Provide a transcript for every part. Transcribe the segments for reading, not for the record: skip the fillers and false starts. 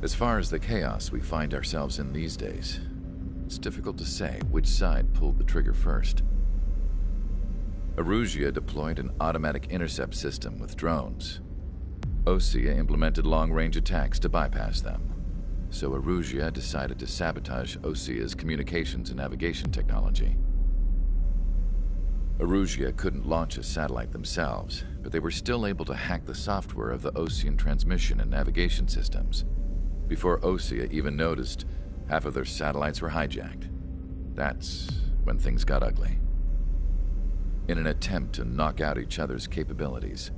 As far as the chaos we find ourselves in these days, it's difficult to say which side pulled the trigger first. Erusia deployed an automatic intercept system with drones. Osea implemented long-range attacks to bypass them. So Erusia decided to sabotage Osea's communications and navigation technology. Erusia couldn't launch a satellite themselves, but they were still able to hack the software of the Osean transmission and navigation systems. Before Osea even noticed, half of their satellites were hijacked. That's when things got ugly. In an attempt to knock out each other's capabilities,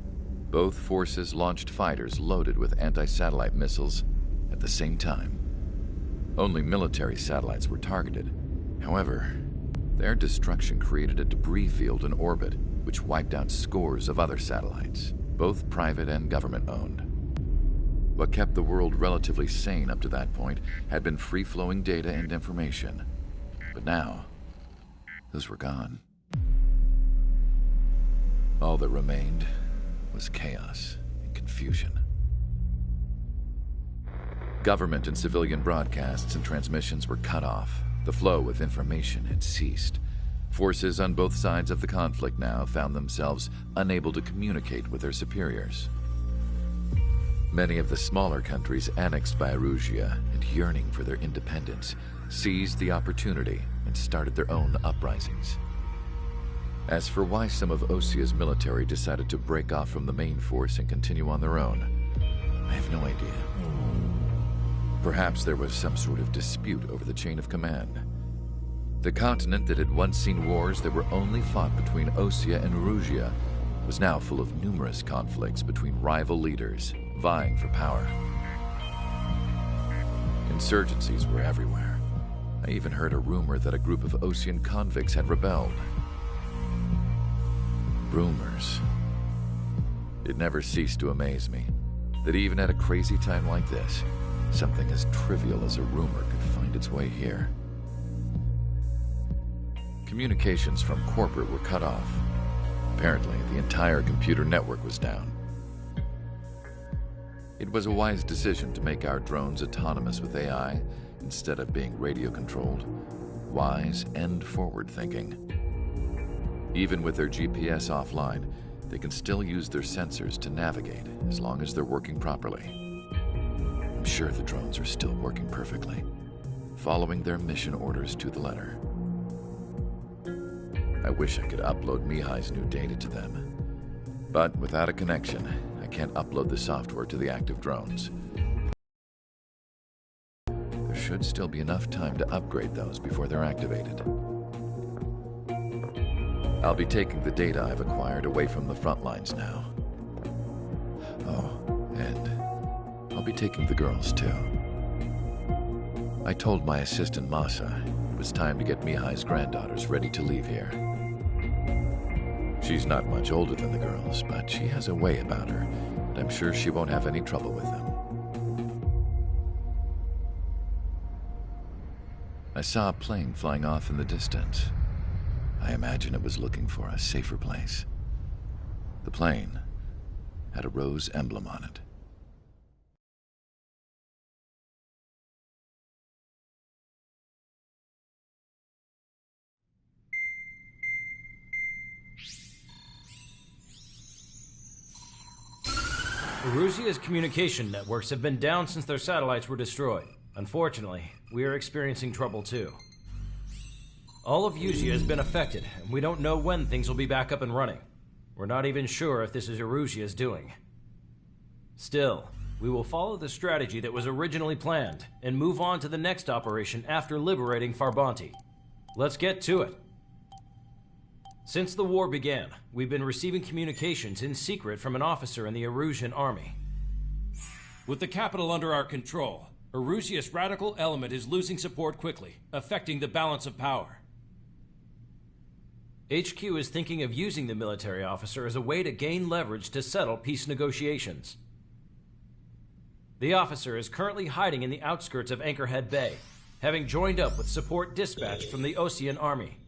both forces launched fighters loaded with anti-satellite missiles at the same time. Only military satellites were targeted. However, their destruction created a debris field in orbit, which wiped out scores of other satellites, both private and government-owned. What kept the world relatively sane up to that point had been free-flowing data and information. But now, those were gone. All that remained was chaos and confusion. Government and civilian broadcasts and transmissions were cut off. The flow of information had ceased. Forces on both sides of the conflict now found themselves unable to communicate with their superiors. Many of the smaller countries annexed by Erusia and yearning for their independence seized the opportunity and started their own uprisings. As for why some of Osea's military decided to break off from the main force and continue on their own, I have no idea. Perhaps there was some sort of dispute over the chain of command. The continent that had once seen wars that were only fought between Osea and Erusia was now full of numerous conflicts between rival leaders vying for power. Insurgencies were everywhere. I even heard a rumor that a group of Osean convicts had rebelled. Rumors. It never ceased to amaze me that even at a crazy time like this, something as trivial as a rumor could find its way here. Communications from corporate were cut off. Apparently, the entire computer network was down. It was a wise decision to make our drones autonomous with AI instead of being radio-controlled. Wise and forward-thinking. Even with their GPS offline, they can still use their sensors to navigate as long as they're working properly. I'm sure the drones are still working perfectly, following their mission orders to the letter. I wish I could upload Mihai's new data to them. But without a connection, I can't upload the software to the active drones. There should still be enough time to upgrade those before they're activated. I'll be taking the data I've acquired away from the front lines now. Oh, and I'll be taking the girls too. I told my assistant Masa it was time to get Mihai's granddaughters ready to leave here. She's not much older than the girls, but she has a way about her, and I'm sure she won't have any trouble with them. I saw a plane flying off in the distance. I imagine it was looking for a safer place. The plane had a rose emblem on it. Erusia's communication networks have been down since their satellites were destroyed. Unfortunately, we are experiencing trouble too. All of Usia has been affected, and we don't know when things will be back up and running. We're not even sure if this is Erusia's doing. Still, we will follow the strategy that was originally planned, and move on to the next operation after liberating Farbanti. Let's get to it. Since the war began, we've been receiving communications in secret from an officer in the Erusian army. With the capital under our control, Erusia's radical element is losing support quickly, affecting the balance of power. HQ is thinking of using the military officer as a way to gain leverage to settle peace negotiations. The officer is currently hiding in the outskirts of Anchorhead Bay, having joined up with support dispatched from the Osean army.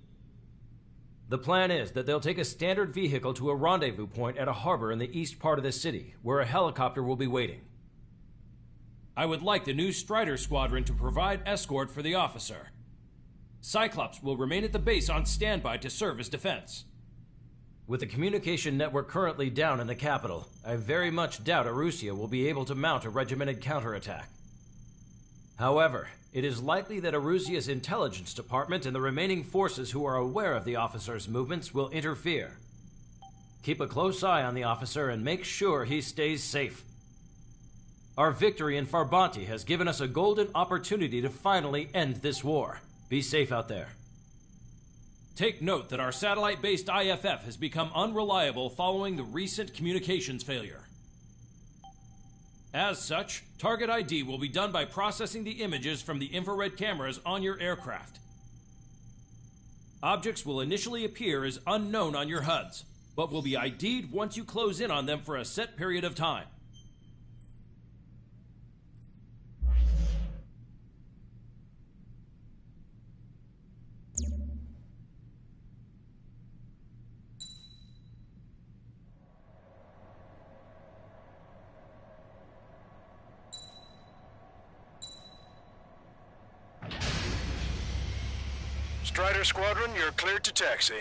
The plan is that they'll take a standard vehicle to a rendezvous point at a harbor in the east part of the city, where a helicopter will be waiting. I would like the new Strider Squadron to provide escort for the officer. Cyclops will remain at the base on standby to serve as defense. With the communication network currently down in the capital, I very much doubt Arusea will be able to mount a regimented counterattack. However, it is likely that Arusea's intelligence department and the remaining forces who are aware of the officer's movements will interfere. Keep a close eye on the officer and make sure he stays safe. Our victory in Farbanti has given us a golden opportunity to finally end this war. Be safe out there. Take note that our satellite-based IFF has become unreliable following the recent communications failure. As such, target ID will be done by processing the images from the infrared cameras on your aircraft. Objects will initially appear as unknown on your HUDs, but will be ID'd once you close in on them for a set period of time. Strider Squadron, you're cleared to taxi.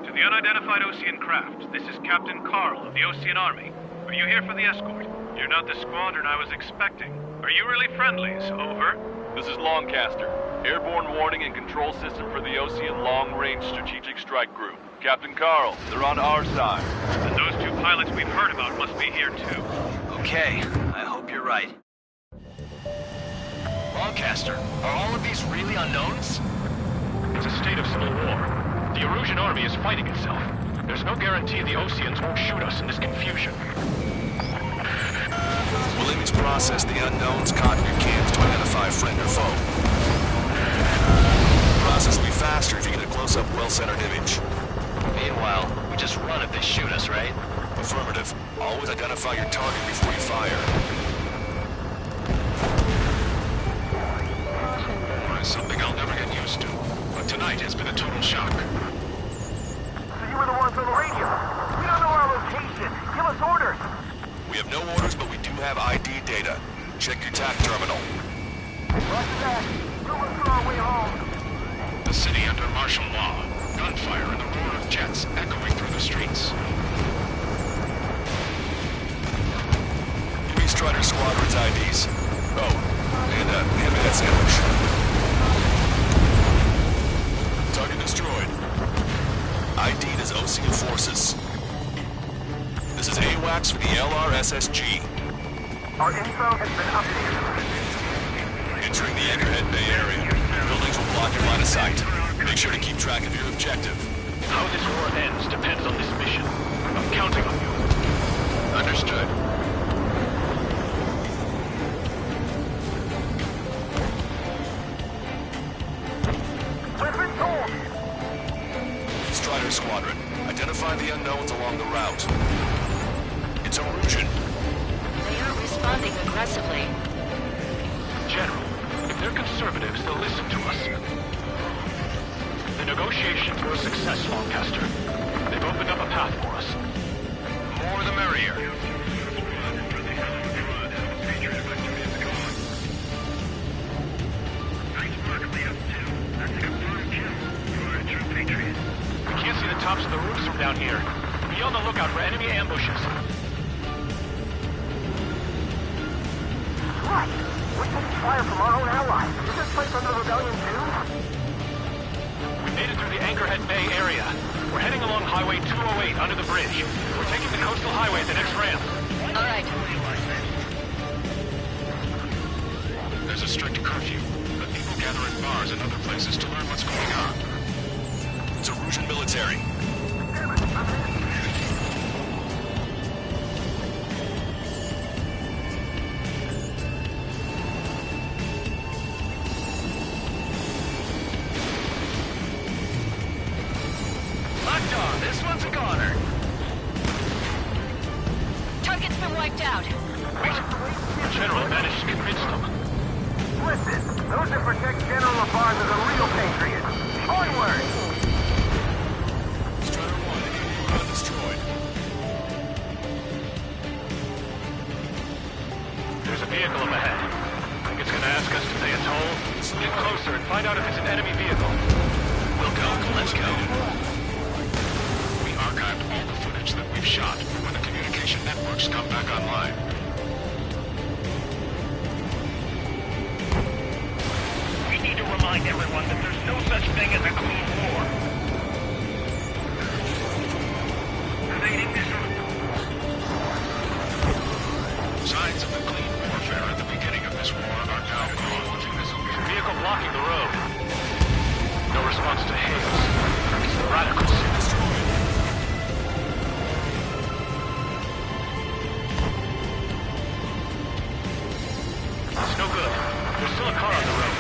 To the unidentified Osean craft, this is Captain Carl of the Osean Army. Are you here for the escort? You're not the squadron I was expecting. Are you really friendlies? Over. This is Longcaster. Airborne warning and control system for the Osean Long-Range Strategic Strike Group. Captain Carl, they're on our side. And those two pilots we've heard about must be here too. Okay, I hope you're right. Longcaster, are all of these really unknowns? It's a state of civil war. The Erusian army is fighting itself. There's no guarantee the Oseans won't shoot us in this confusion. We'll image process the unknowns caught in your cams to identify friend or foe. The process will be faster if you get a close-up, well-centered image. Meanwhile, we just run if they shoot us, right? Affirmative. Always identify your target before you fire. Something I'll never get used to. But tonight has been a total shock. So you were the ones on the radio. We don't know our location. Give us orders. We have no orders, but we do have ID data. Check your TAC terminal. Roger that. We'll look for our way home. The city under martial law. Gunfire and the roar of jets echoing through the streets. Give me Strider Squadron's IDs. Oh, and hand me that sandwich. Target destroyed. ID'd as Osean forces. This is AWACS for the LRSSG. Our info has been updated. Entering the Anchorhead Bay area. Buildings will block your line of sight. Make sure to keep track of your objective. How this war ends depends on this mission. I'm counting on you. Understood. Strider Squadron, identify the unknowns along the route. It's Erusian. They aren't responding aggressively. General, if they're conservatives, they'll listen to us. The negotiations were a success, Longcaster. They've opened up a path for us. More the merrier. We can't see the tops of the roofs from down here. Be on the lookout for enemy ambushes. Right. We're taking fire from our own allies. Is this place under rebellion too? We made it through the Anchorhead Bay area. We're heading along Highway 208 under the bridge. We're taking the coastal highway at the next ramp. All right. There's a strict curfew, but people gather in bars and other places to learn what's going on. It's Erusian military. out. Wait. The General managed to convince them. Listen, those that protect General LaBarge are the real patriots. Onward! Strider 1, HARD destroyed. There's a vehicle up ahead. Think it's gonna ask us to pay a toll? Get closer and find out if it's an enemy vehicle. We'll go. Let's go. We archived all the footage that we've shot when the communication networks come back online. We need to remind everyone that there's no such thing as a clean war. Evading this route. Signs of the clean warfare at the beginning of this war are now gone. Vehicle blocking the road. No response to hails. It's the radicals. It's no good. There's still a car on the road.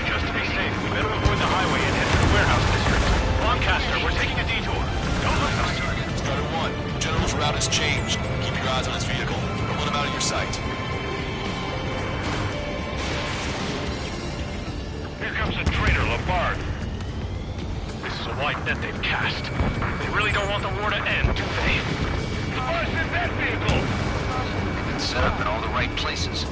Just to be safe, we better avoid the highway and head to the warehouse district. Lancaster, we're taking a detour. Don't lose us. Strider 1, General's route has changed. Keep your eyes on his vehicle. Don't let him out of your sight. Here comes a traitor, LaBarge. This is a wide net they've cast. They really don't want the war to end, do they? LaBarge in that vehicle! They've been set up in all the right places.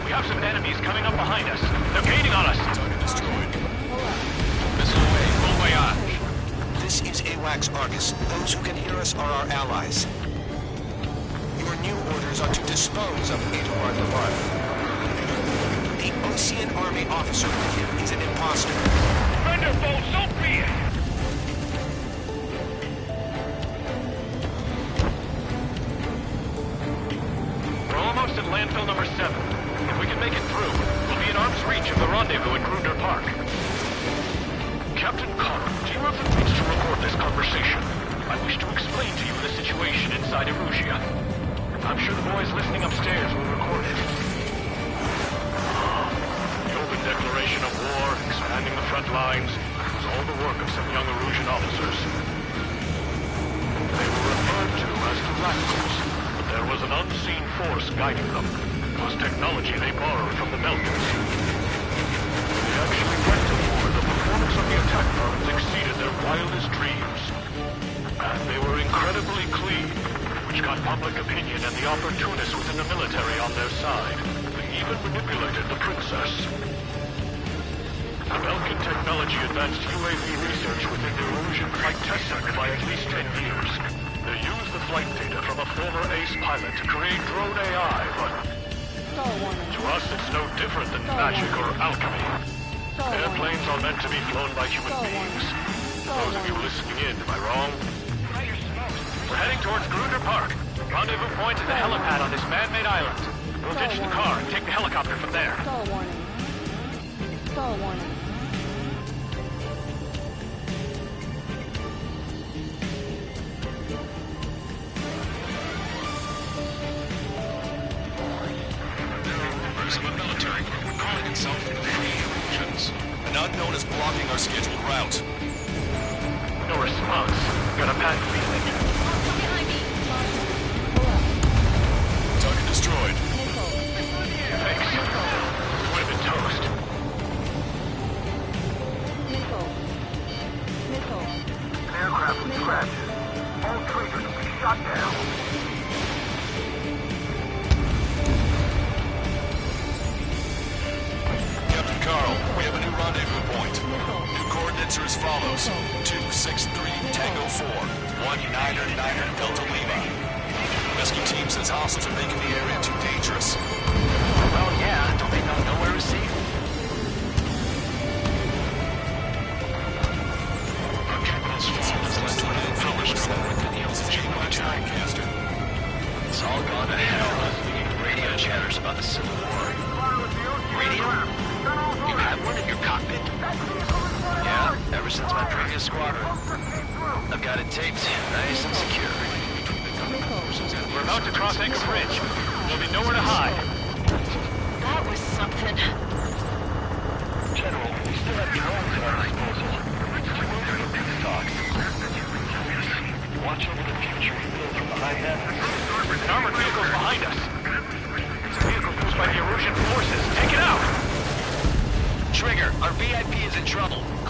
We have some enemies coming up behind us. They're gaining on us. Target destroyed. Missile away. Bon voyage. This is AWACS Argus. Those who can hear us are our allies. Your new orders are to dispose of Edouard LaBarge. The Ocean Army officer with him is an imposter. Thunderbolt, so be it! We're almost at landfill number 7. If we can make it through, we'll be in arm's reach of the rendezvous in Grunder Park. Captain Carl, do you have the means to record this conversation? I wish to explain to you the situation inside Erusia. I'm sure the boys listening upstairs will record it. The open declaration of war, expanding the front lines, was all the work of some young Erusian officers. They were referred to as the radicals, but there was an unseen force guiding them. It was technology they borrowed from the Belgians. They actually went to war. The performance of the attack drones exceeded their wildest dreams. And they were incredibly clean, which got public opinion and the opportunists within the military on their side. They even manipulated the princess. The Belgian technology advanced UAV research within the Erusian flight test center by at least 10 years. They used the flight data from a former ace pilot to create drone AI, but to us it's no different than magic or alchemy. Airplanes are meant to be flown by human beings. Those of you listening in, am I wrong? We're heading towards Grunder Park. Rendezvous point is the helipad on this man-made island. We'll ditch the car and take the helicopter from there. Of a military group calling itself Free Illusions. An unknown is blocking our scheduled route. No response. Got a bad feeling. Target destroyed. Thanks. Would have been toast. An aircraft was crashed. All traitors will be shot down. Carl, we have a new rendezvous point. New coordinates are as follows. 263 Tango 4, 199 Delta Lima. Rescue team says hostiles are making the area too dangerous. Well, yeah. Don't they know nowhere is safe? Our capital's fall has led to an unfinished war with the heels of AWACS Lancaster. It's all gone to hell. Radio chatters about the Civil War. Radio? You have one in your cockpit? Yeah, ever since my previous squadron. I've got it taped, nice and secure. We're about to cross Anchor Bridge. There'll be nowhere to hide. That was something. General, we still have drones in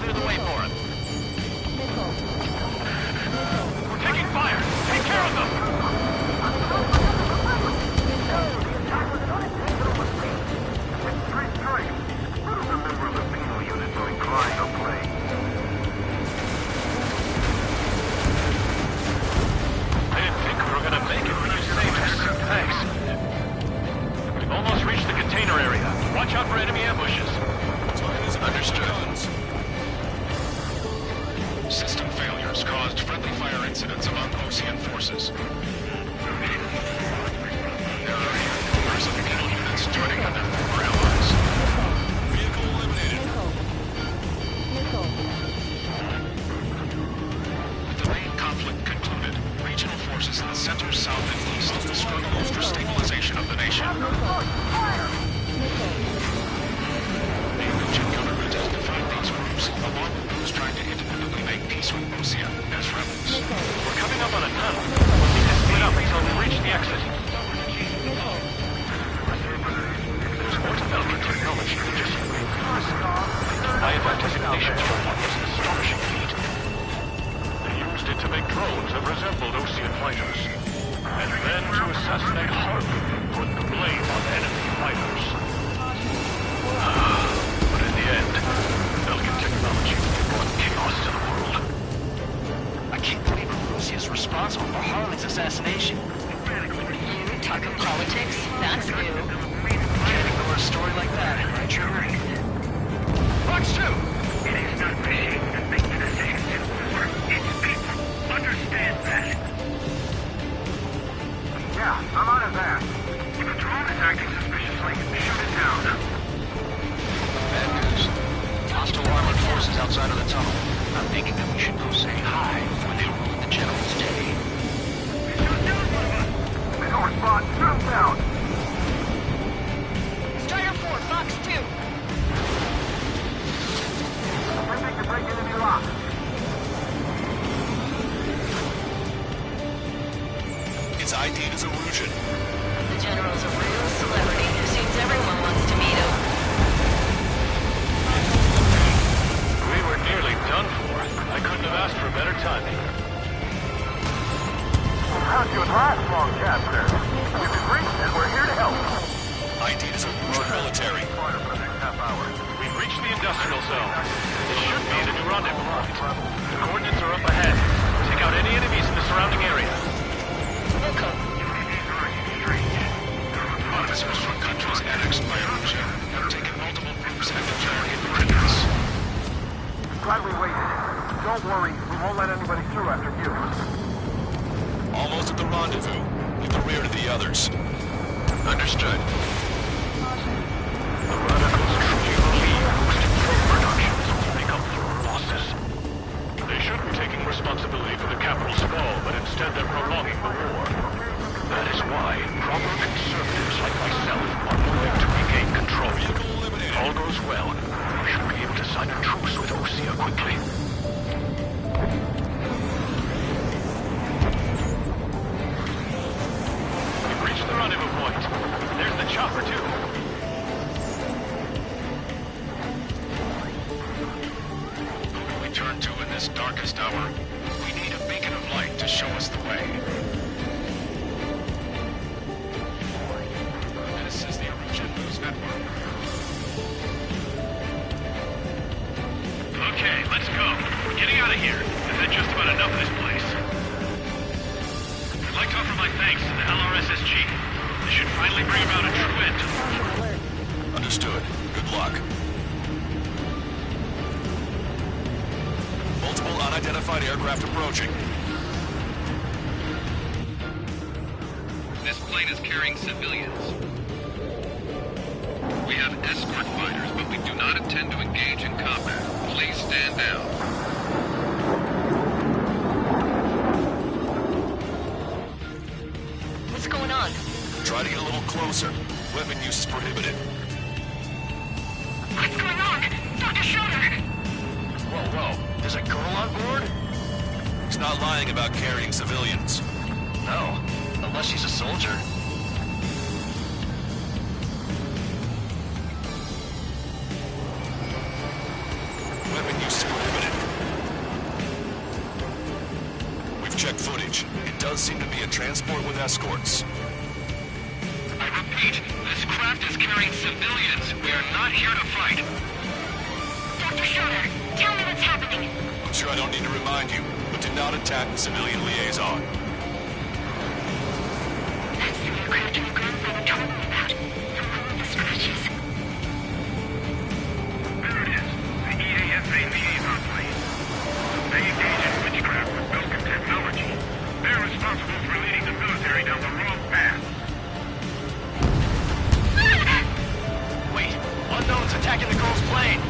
clear the way for him. We're taking fire! Take care of them! I didn't think we were gonna make it, but you saved us. Thanks. We've almost reached the container area. Watch out for enemy ambushes. Understood. System failures caused friendly fire incidents among Ocean forces. There are numbers of enemy units joining on their former allies. Vehicle eliminated. With the main conflict concluded, regional forces in the center, south, and east will struggle for stabilization of the nation. The Norwegian government has defined these groups, along with those trying to independently make peace with Ocean, as rebels. We're coming up on a tunnel. We'll need to split up until we reach the exit. There's more development technology than just wings. I have anticipations for what was an astonishing feat. They used it to make drones that resembled Ocean fighters. And then to assassinate HARD, put the blame on enemy fighters. But in the end, Belgian technology brought chaos to the world. I can't believe Russia is responsible for Harley's assassination. You talking politics? That's new. Can't ignore a story like that, right, Trevor? Fox 2! It is not machines that make the decisions anymore. It's people. Understand that. Yeah, I'm out of there. If a drone is acting suspiciously, shoot it down. Bad news. Hostile armored forces outside of the tunnel. I'm thinking that we should go say hi before they ruin the general's day. Shoot down one of us! They don't respond. Shoot them down! Strider 4, Fox 2. Attempting to break enemy lock. It's ID'd as Erusian. The general's a real celebrity. It seems everyone wants to meet him. We were nearly done for. I couldn't have asked for better timing. How'd you last long, Chapter? We've been reached and we're here to help. ID'd as Erusian military. Fire for the next half hour. We've reached the industrial zone. This should be the new rendezvous point. The coordinates are up ahead. Take out any enemies in the surrounding area. Officers from countries annexed by Russia have taken multiple groups and been targeting the criminals. Glad we waited. Don't worry, we won't let anybody through after you. Almost at the rendezvous. At the rear of the others. Understood. The radicals truly believe most improved productions will make up for our losses. They should be taking responsibility for the capital's fall, but instead they're prolonging the war. That is why proper conservatives like myself are moving to regain control. If all goes well, we should be able to sign a truce with Osea quickly. We've reached the rendezvous point. There's the chopper, too. Who do we turn to in this darkest hour? We need a beacon of light to show us the way. This is the Erusian News Network. Okay, let's go. We're getting out of here. I've had just about enough of this place. I'd like to offer my thanks to the LRSSG. This should finally bring about a true end to the war. Understood. Good luck. Multiple unidentified aircraft approaching. This plane is carrying civilians. We have escort fighters, but we do not intend to engage in combat. Please stand down. What's going on? Try to get a little closer. Weapon use is prohibited. What's going on? Dr. Schroeder! Whoa. There's a girl on board? He's not lying about carrying civilians. No. Unless she's a soldier. Weapon use is prohibited. checked footage. It does seem to be a transport with escorts. I repeat, this craft is carrying civilians. We are not here to fight. Dr. Schroeder, tell me what's happening. I'm sure I don't need to remind you, but do not attack the civilian liaison. That's the aircraft your grandfather told me about. The one with the scratches. There it is. The EASA liaison plane. They engage in witchcraft with Belkin technology. They're responsible for leading the military down the wrong path. Wait, unknown's attacking the girl's plane.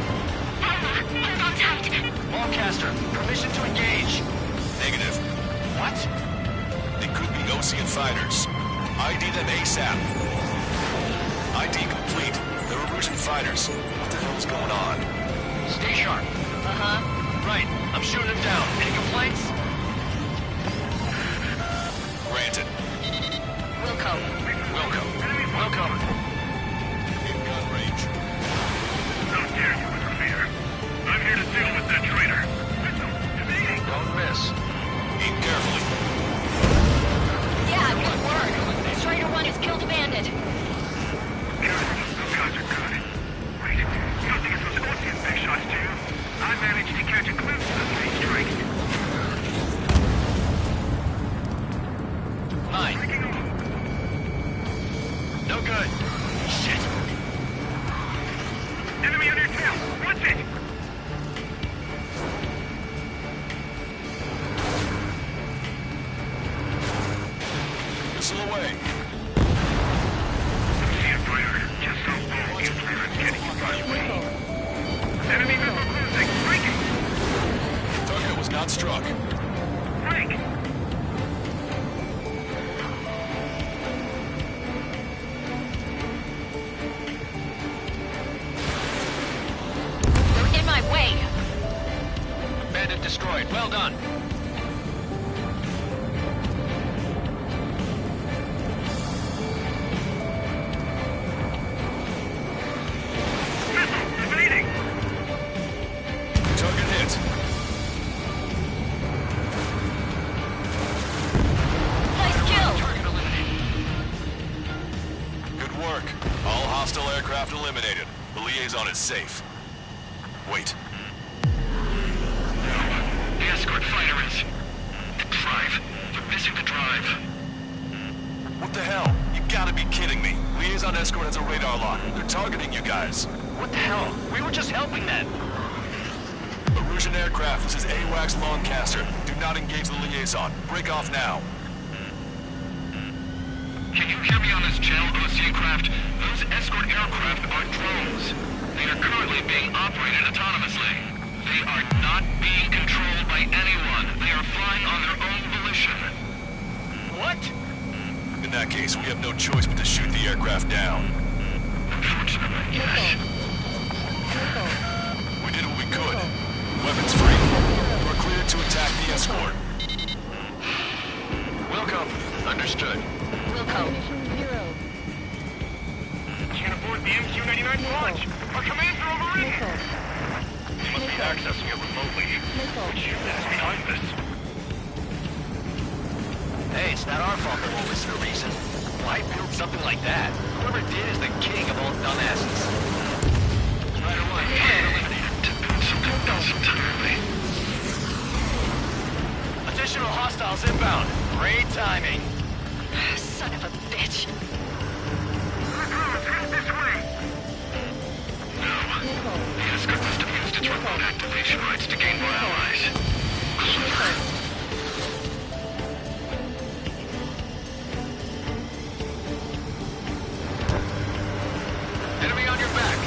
Hold on tight. Lancaster, permission to engage. Negative. What? They could be Osean fighters. ID them ASAP. ID complete. They're Erusian fighters. What the hell is going on? Stay sharp. Right, I'm shooting them down. Any complaints? Granted. Wilco. Welcome. In gun range. How dare you interfere? I'm here to deal with that traitor. Evading. Don't miss. Aim carefully. Yeah, good work. Strider 1 has killed a bandit. Careful, those guys are good. Wait, you don't think it's those Osean big shots, do you? I managed to catch a glimpse of the three strikes. 9. No good. Shit. Enemy on your tail. Watch it. Missile away. See a fighter. Just so low, you clearance getting evaluated. Enemy missile cruising. Breaking. Target was not struck. Break. You're in my way. Bandit destroyed. Well done. Missile. Evading. Target hit. Nice kill. Target eliminated. Good work. All hostile aircraft eliminated. The liaison is safe. Wait. The escort fighter is... The drive. They're missing the drive. What the hell? You gotta be kidding me. Liaison escort has a radar lock. They're targeting you guys. What the hell? We were just helping them. Erusian aircraft, this is AWACS Lancaster. Do not engage the liaison. Break off now. Can you hear me on this channel, Osean craft? Those escort aircraft are drones. They are currently being operated autonomously. They are not being controlled by anyone. They are flying on their own volition. What? In that case, we have no choice but to shoot the aircraft down. Unfortunately, yes. We did what we could. Weapons free. We're cleared to attack the escort. Welcome. Understood. Wilco. Can't afford the MQ-99 launch. Our commands are overridden. They must be accessing it remotely. Which unit is behind this? Hey, it's not our fault they won't listen to reason. Why build something like that? Whoever did is the king of all dumbasses. Strider 1, eliminated. To build something else entirely. Additional hostiles inbound. Great timing. Son of a bitch. Recruits, head this way. No. The escort must have used its remote activation rights to gain more allies. Enemy on your back.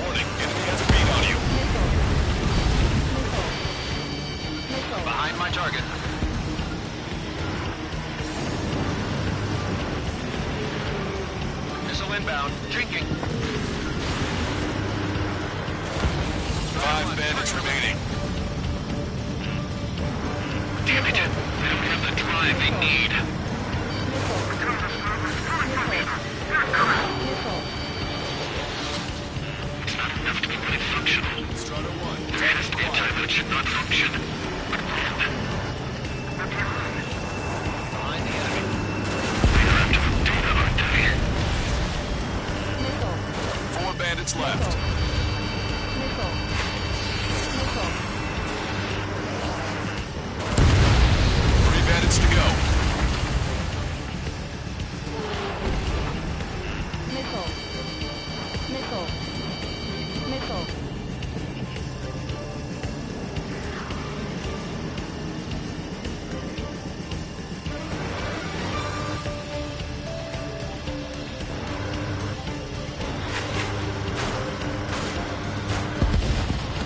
Warning, enemy has a beat on you. Behind my target. Missile inbound. Drinking. 5 bandits remaining. Damn it. They don't have the drive they need. It's not enough to be fully functional. Advanced anti-loot should not function. Behind the enemy. They're after the data, aren't they? 4 bandits left. Bandits to go.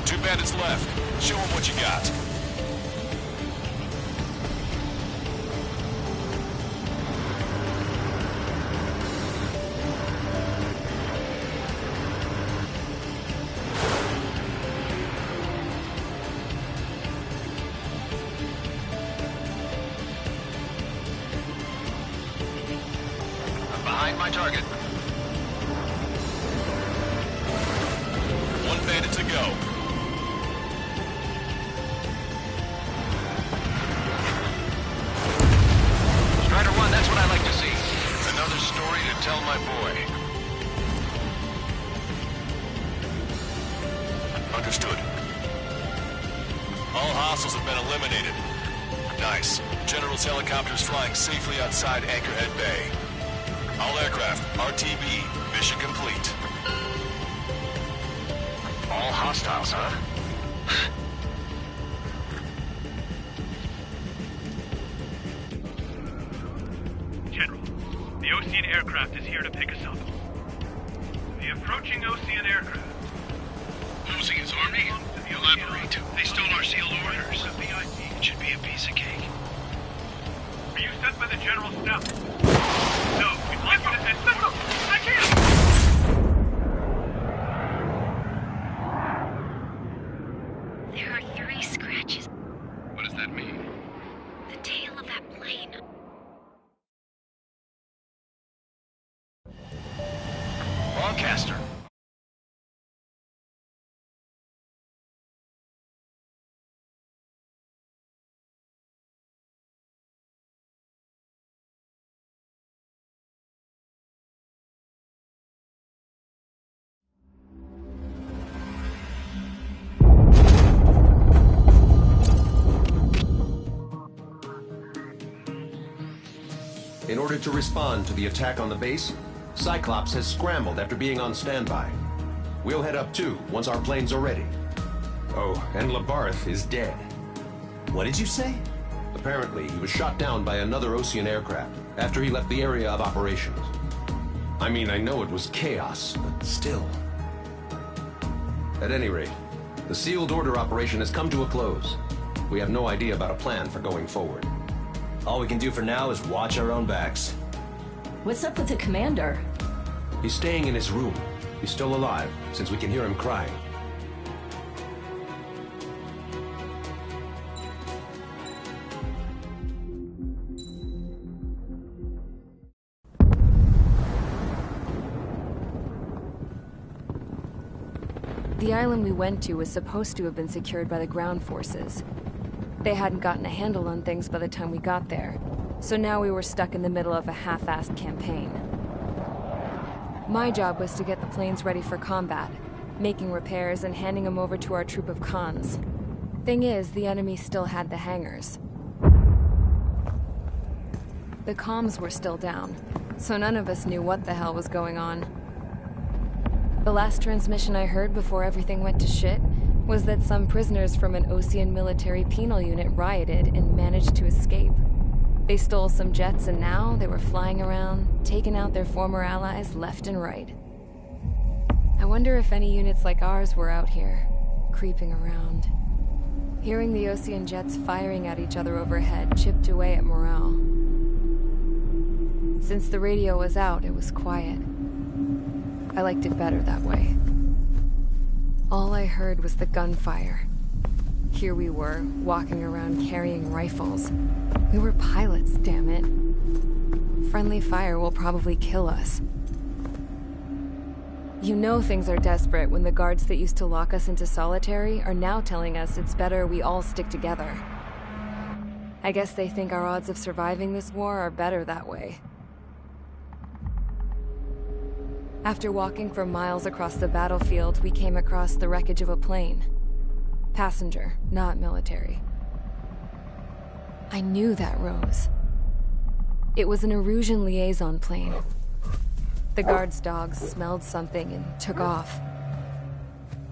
Two bandits left. Show them what you got. My target. 1 bandit to go. Strider 1, that's what I like to see. Another story to tell my boy. Understood. All hostiles have been eliminated. Nice. General's helicopters flying safely outside Anchorhead Bay. All aircraft, RTB, mission complete. All hostiles, huh? General, the Ocean aircraft is here to pick us up. The approaching Ocean aircraft. Losing his army? Elaborate. They stole our sealed orders. It should be a piece of cake. Are you sent by the General's staff? No, we'd like you to send someone. I can't! There are 3 scratches. What does that mean? The tail of that plane. Broadcaster. In order to respond to the attack on the base, Cyclops has scrambled after being on standby. We'll head up too, once our planes are ready. Oh, and Labarth is dead. What did you say? Apparently, he was shot down by another Ocean aircraft after he left the area of operations. I mean, I know it was chaos, but still. At any rate, the sealed order operation has come to a close. We have no idea about a plan for going forward. All we can do for now is watch our own backs. What's up with the commander? He's staying in his room. He's still alive, since we can hear him crying. The island we went to was supposed to have been secured by the ground forces. They hadn't gotten a handle on things by the time we got there, so now we were stuck in the middle of a half-assed campaign. My job was to get the planes ready for combat, making repairs and handing them over to our troop of cons. Thing is, the enemy still had the hangars. The comms were still down, so none of us knew what the hell was going on. The last transmission I heard before everything went to shit was that some prisoners from an Ocean military penal unit rioted and managed to escape. They stole some jets and now they were flying around, taking out their former allies left and right. I wonder if any units like ours were out here, creeping around. Hearing the Ocean jets firing at each other overhead chipped away at morale. Since the radio was out, it was quiet. I liked it better that way. All I heard was the gunfire. Here we were, walking around carrying rifles. We were pilots, damn it. Friendly fire will probably kill us. You know things are desperate when the guards that used to lock us into solitary are now telling us it's better we all stick together. I guess they think our odds of surviving this war are better that way. After walking for miles across the battlefield, we came across the wreckage of a plane. Passenger, not military. I knew that rose. It was an Erusian liaison plane. The guards' dogs smelled something and took off.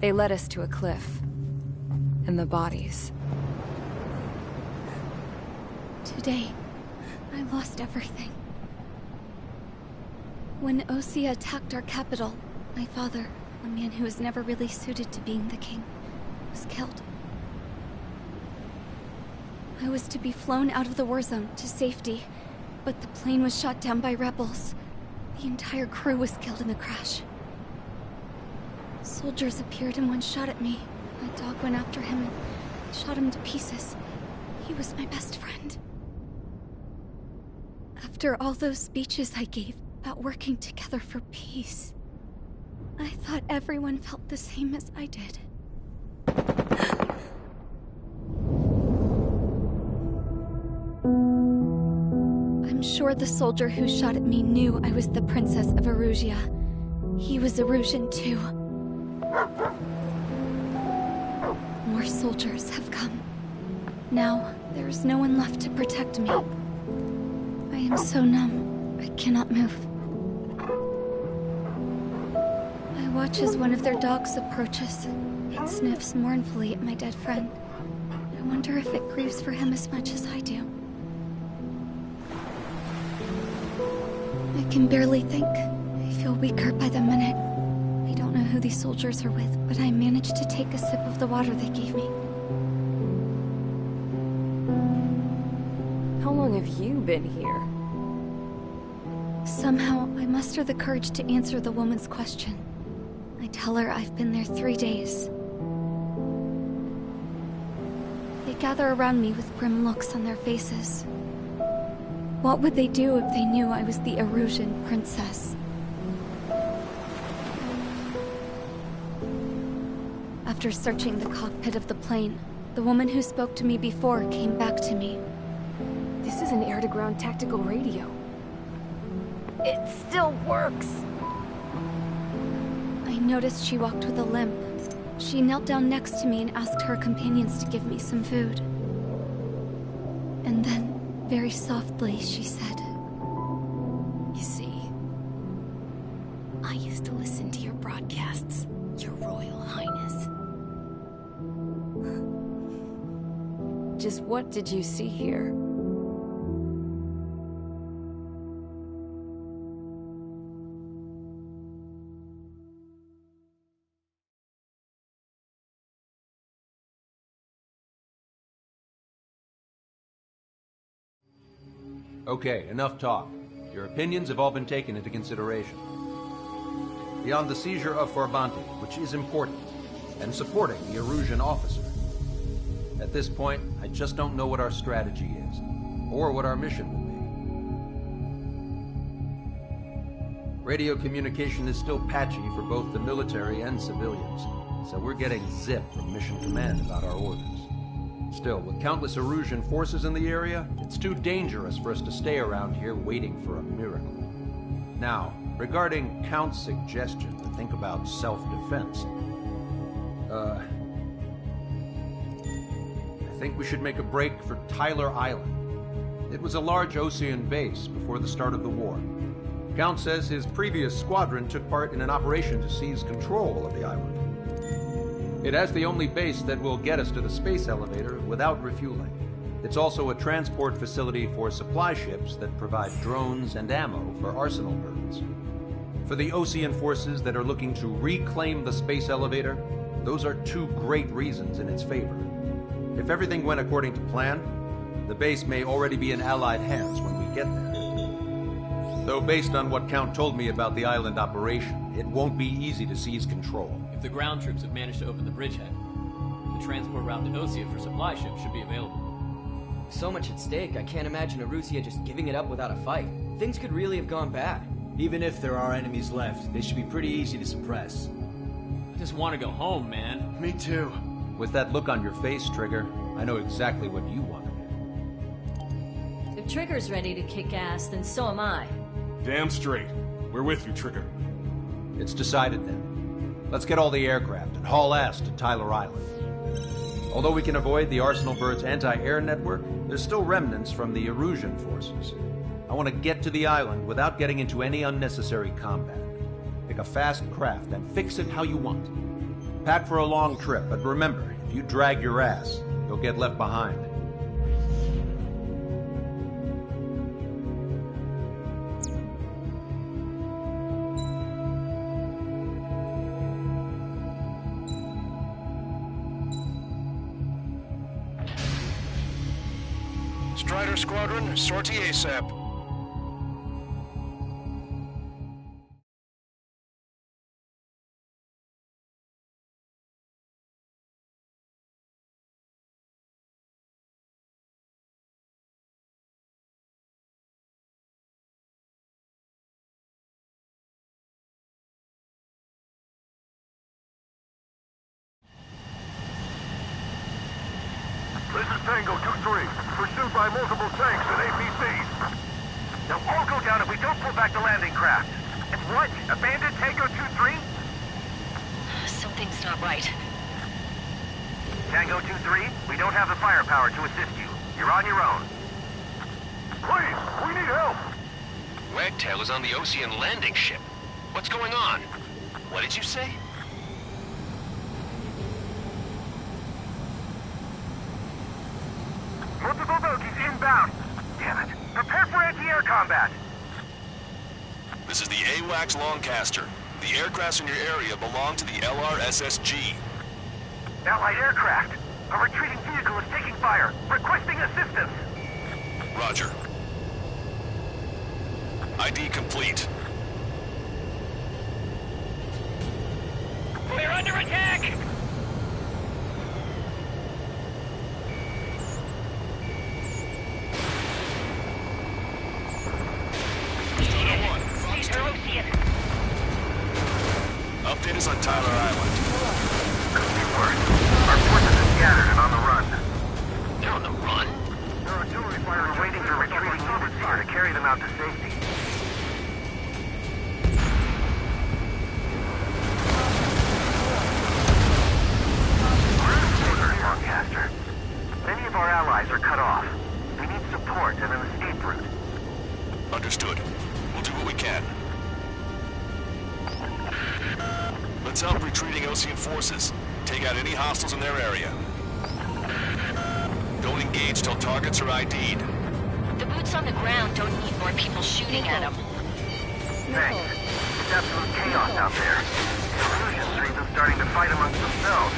They led us to a cliff. And the bodies. Today, I lost everything. When Osea attacked our capital, my father, a man who was never really suited to being the king, was killed. I was to be flown out of the war zone to safety, but the plane was shot down by rebels. The entire crew was killed in the crash. Soldiers appeared and one shot at me. My dog went after him and shot him to pieces. He was my best friend. After all those speeches I gave about working together for peace, I thought everyone felt the same as I did. I'm sure the soldier who shot at me knew I was the Princess of Erusia. He was Erusian too. More soldiers have come. Now, there is no one left to protect me. I am so numb, I cannot move. I watch as one of their dogs approaches. It sniffs mournfully at my dead friend. I wonder if it grieves for him as much as I do. I can barely think. I feel weaker by the minute. I don't know who these soldiers are with, but I managed to take a sip of the water they gave me. How long have you been here? Somehow, I muster the courage to answer the woman's question. I tell her I've been there 3 days. They gather around me with grim looks on their faces. What would they do if they knew I was the Erusian princess? After searching the cockpit of the plane, the woman who spoke to me before came back to me. This is an air-to-ground tactical radio. It still works! I noticed she walked with a limp. She knelt down next to me and asked her companions to give me some food. And then, very softly, she said, "You see, I used to listen to your broadcasts, Your Royal Highness." Just what did you see here? Okay, enough talk. Your opinions have all been taken into consideration. Beyond the seizure of Farbanti, which is important, and supporting the Erusian officer. At this point, I just don't know what our strategy is, or what our mission will be. Radio communication is still patchy for both the military and civilians, so we're getting zip from Mission Command about our orders. Still, with countless Erusian forces in the area, it's too dangerous for us to stay around here waiting for a miracle. Now, regarding Count's suggestion to think about self-defense, I think we should make a break for Tyler Island. It was a large Osean base before the start of the war. Count says his previous squadron took part in an operation to seize control of the island. It has the only base that will get us to the space elevator without refueling. It's also a transport facility for supply ships that provide drones and ammo for arsenal birds. For the Osean forces that are looking to reclaim the space elevator, those are two great reasons in its favor. If everything went according to plan, the base may already be in Allied hands when we get there. Though based on what Count told me about the island operation, it won't be easy to seize control. If the ground troops have managed to open the bridgehead, the transport route to Osea for supply ships should be available. So much at stake, I can't imagine Arusea just giving it up without a fight. Things could really have gone bad. Even if there are enemies left, they should be pretty easy to suppress. I just want to go home, man. Me too. With that look on your face, Trigger, I know exactly what you want. If Trigger's ready to kick ass, then so am I. Damn straight. We're with you, Trigger. It's decided then. Let's get all the aircraft and haul ass to Tyler Island. Although we can avoid the Arsenal Bird's anti-air network, there's still remnants from the Erusian forces. I want to get to the island without getting into any unnecessary combat. Pick a fast craft and fix it how you want. Pack for a long trip, but remember, if you drag your ass, you'll get left behind. Strider Squadron, sortie ASAP. This is Tango 2-3, pursued by multiple tanks and APCs. Now all go down if we don't pull back the landing craft. And what? Abandon Tango 2-3? Something's not right. Tango 2-3, we don't have the firepower to assist you. You're on your own. Please, we need help! Wagtail is on the Ocean landing ship. What's going on? What did you say? Multiple bogies inbound. Damn it. Prepare for anti-air combat. This is the AWACS Longcaster. The aircrafts in your area belong to the LRSSG. Allied aircraft. A retreating vehicle is taking fire. Requesting assistance. Roger. ID complete. We're under attack! Update us on Tyler Island. Couldn't be worse. Our forces are scattered and on the run. They're on the run? There are artillery fire waiting for retreating units here to carry them out to safety. Longcaster. Many of our allies are cut off. We need support and an escape route. Understood. We'll do what we can. Let's help retreating Ocean forces. Take out any hostiles in their area. Don't engage till targets are ID'd. The boots on the ground don't need more people shooting at them. Thanks. It's absolute chaos out there. The Erusians are even starting to fight amongst themselves.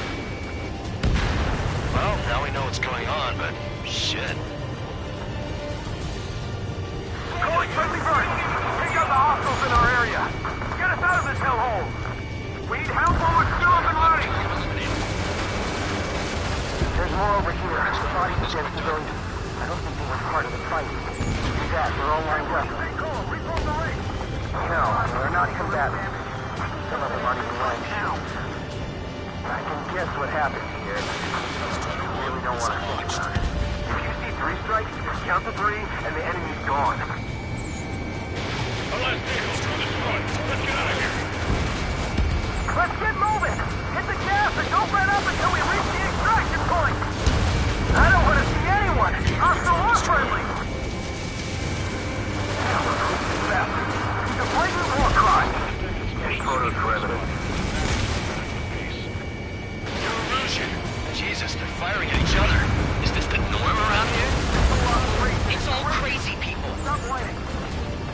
Well, now we know what's going on, but shit. Calling friendly burst! Take out the hostiles in our area! Get us out of this hellhole! We need help while we're still up and running! There's more over here. Bodies against civilians. I don't think they were part of the fight. Do that, they're all lined up. No, they're not combatants. Some of them aren't even lying down. I can guess what happened here. I really don't want to think about it. If you see 3 strikes, count to 3, and the enemy's gone. Our last vehicle's on this front. Let's get out of here. Let's get moving! Hit the gas and don't let up until we reach the extraction point! I don't want to see anyone, hostile or friendly! He's a blatant war crime! Any photos for evidence? Erusian. Jesus, they're firing at each other. Is this the norm around here? It's all crazy people. Stop waiting.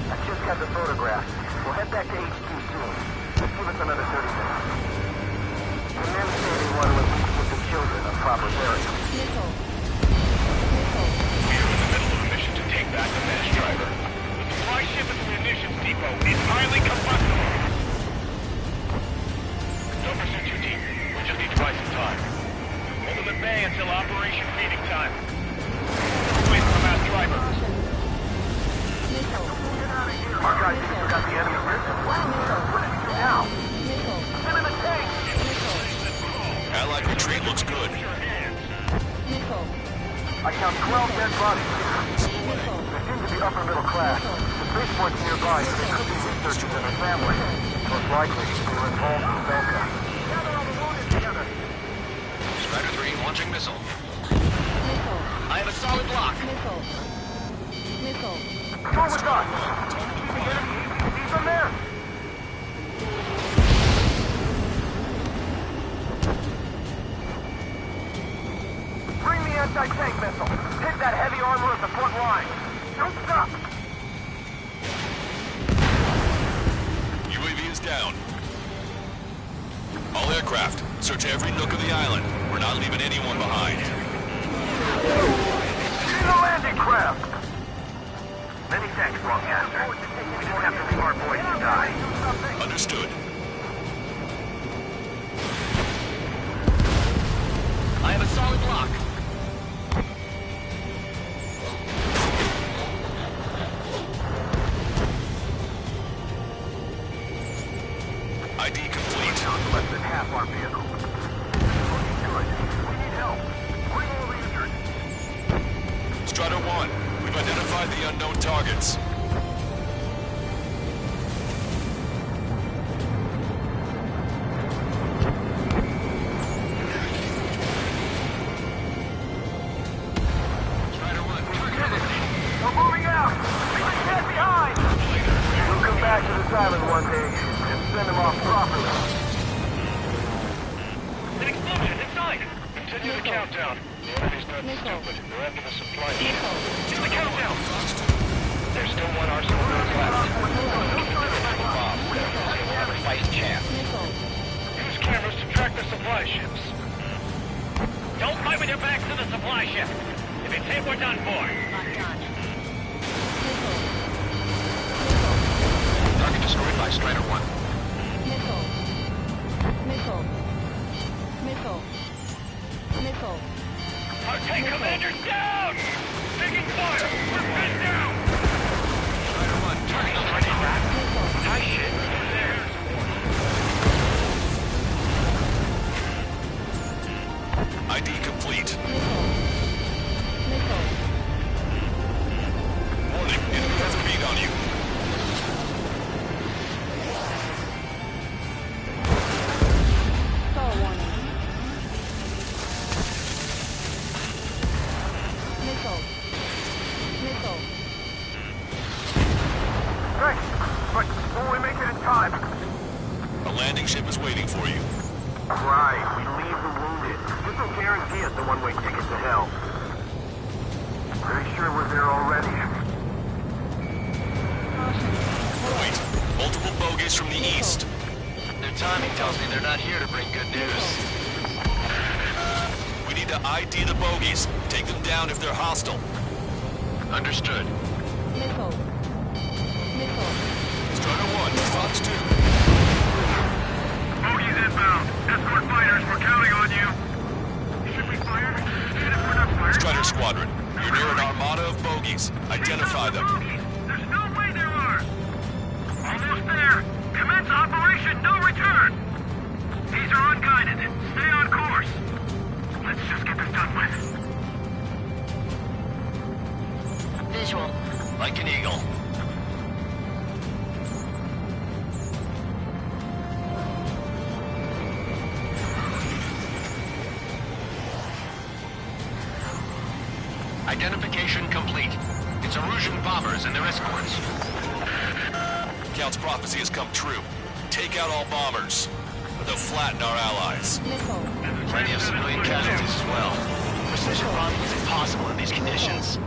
I just got the photograph. We'll head back to HQ soon. Let's give us another 30 minutes. The men say they want to at least put the children on proper burial. We are in the middle of a mission to take back the mesh driver. The supply ship at the munitions depot is highly combustible. Don't pursue your team. We just need to buy some time. Hold the bay until operation feeding time. Wait for the mass driver. Our guys think we got the enemy missing. What did he do now? Get in the tank! Allied retreat looks good. I count 12 dead bodies here. They seem to be upper middle class. The spaceport's nearby, so they could be researchers and their family. Most likely, they were involved in Belka. Gather all the wounded together. Strider 3 launching missile. I have a solid lock. Go with us! The enemy, he's in there! Bring the anti-tank missile. Hit that heavy armor at the front line. Don't stop! UAV is down. All aircraft, search every nook of the island. We're not leaving anyone behind. See the landing craft! Many thanks, broadcaster. We didn't have to leave our boys to die. Understood. I have a solid lock. ID complete. Less than half our vehicle. Looking good. We need help. Bring all the injured. Strider 1, we've identified the unknown targets. Strider 1, we're moving out! Get behind! We'll come back to this island one day and send them off properly. An explosion inside! Continue the countdown. The enemy's not stupid. They're after the supply ship. Do the countdown! There's still one arsenal bird left. Bomb. We'll have a fighting chance. Use cameras to track the supply ships. Don't fight with your backs to the supply ship. If it's hit, we're done for. Target destroyed by Strider 1. Our tank commander's down! Taking fire! We're pinned down! Strider 1, target already back. High shit. There. ID complete. Warning, enemy has a beat on you. Great, but will we make it in time? A landing ship is waiting for you. Right, we leave the wounded. This will guarantee us the one-way ticket to hell. Pretty sure we're there already. Wait, multiple bogies from the east. Their timing tells me they're not here to bring good news. We need to ID the bogies. Take them down if they're hostile. Understood. Strider 1, Fox 2. Bogies inbound. Escort fighters, we're counting on you. Should we fire? Even if we're not fired? Strider Squadron, you're near an armada of bogies. Identify them. There's no way there are. Almost there. Commence operation no return. These are unguided. Stay on course. Let's just get this done with. Visual. Like an eagle. Identification complete. It's Erusian bombers and their escorts. Count's prophecy has come true. Take out all bombers. They'll flatten our allies. Plenty of civilian casualties as well. Precision bombing is impossible in these conditions.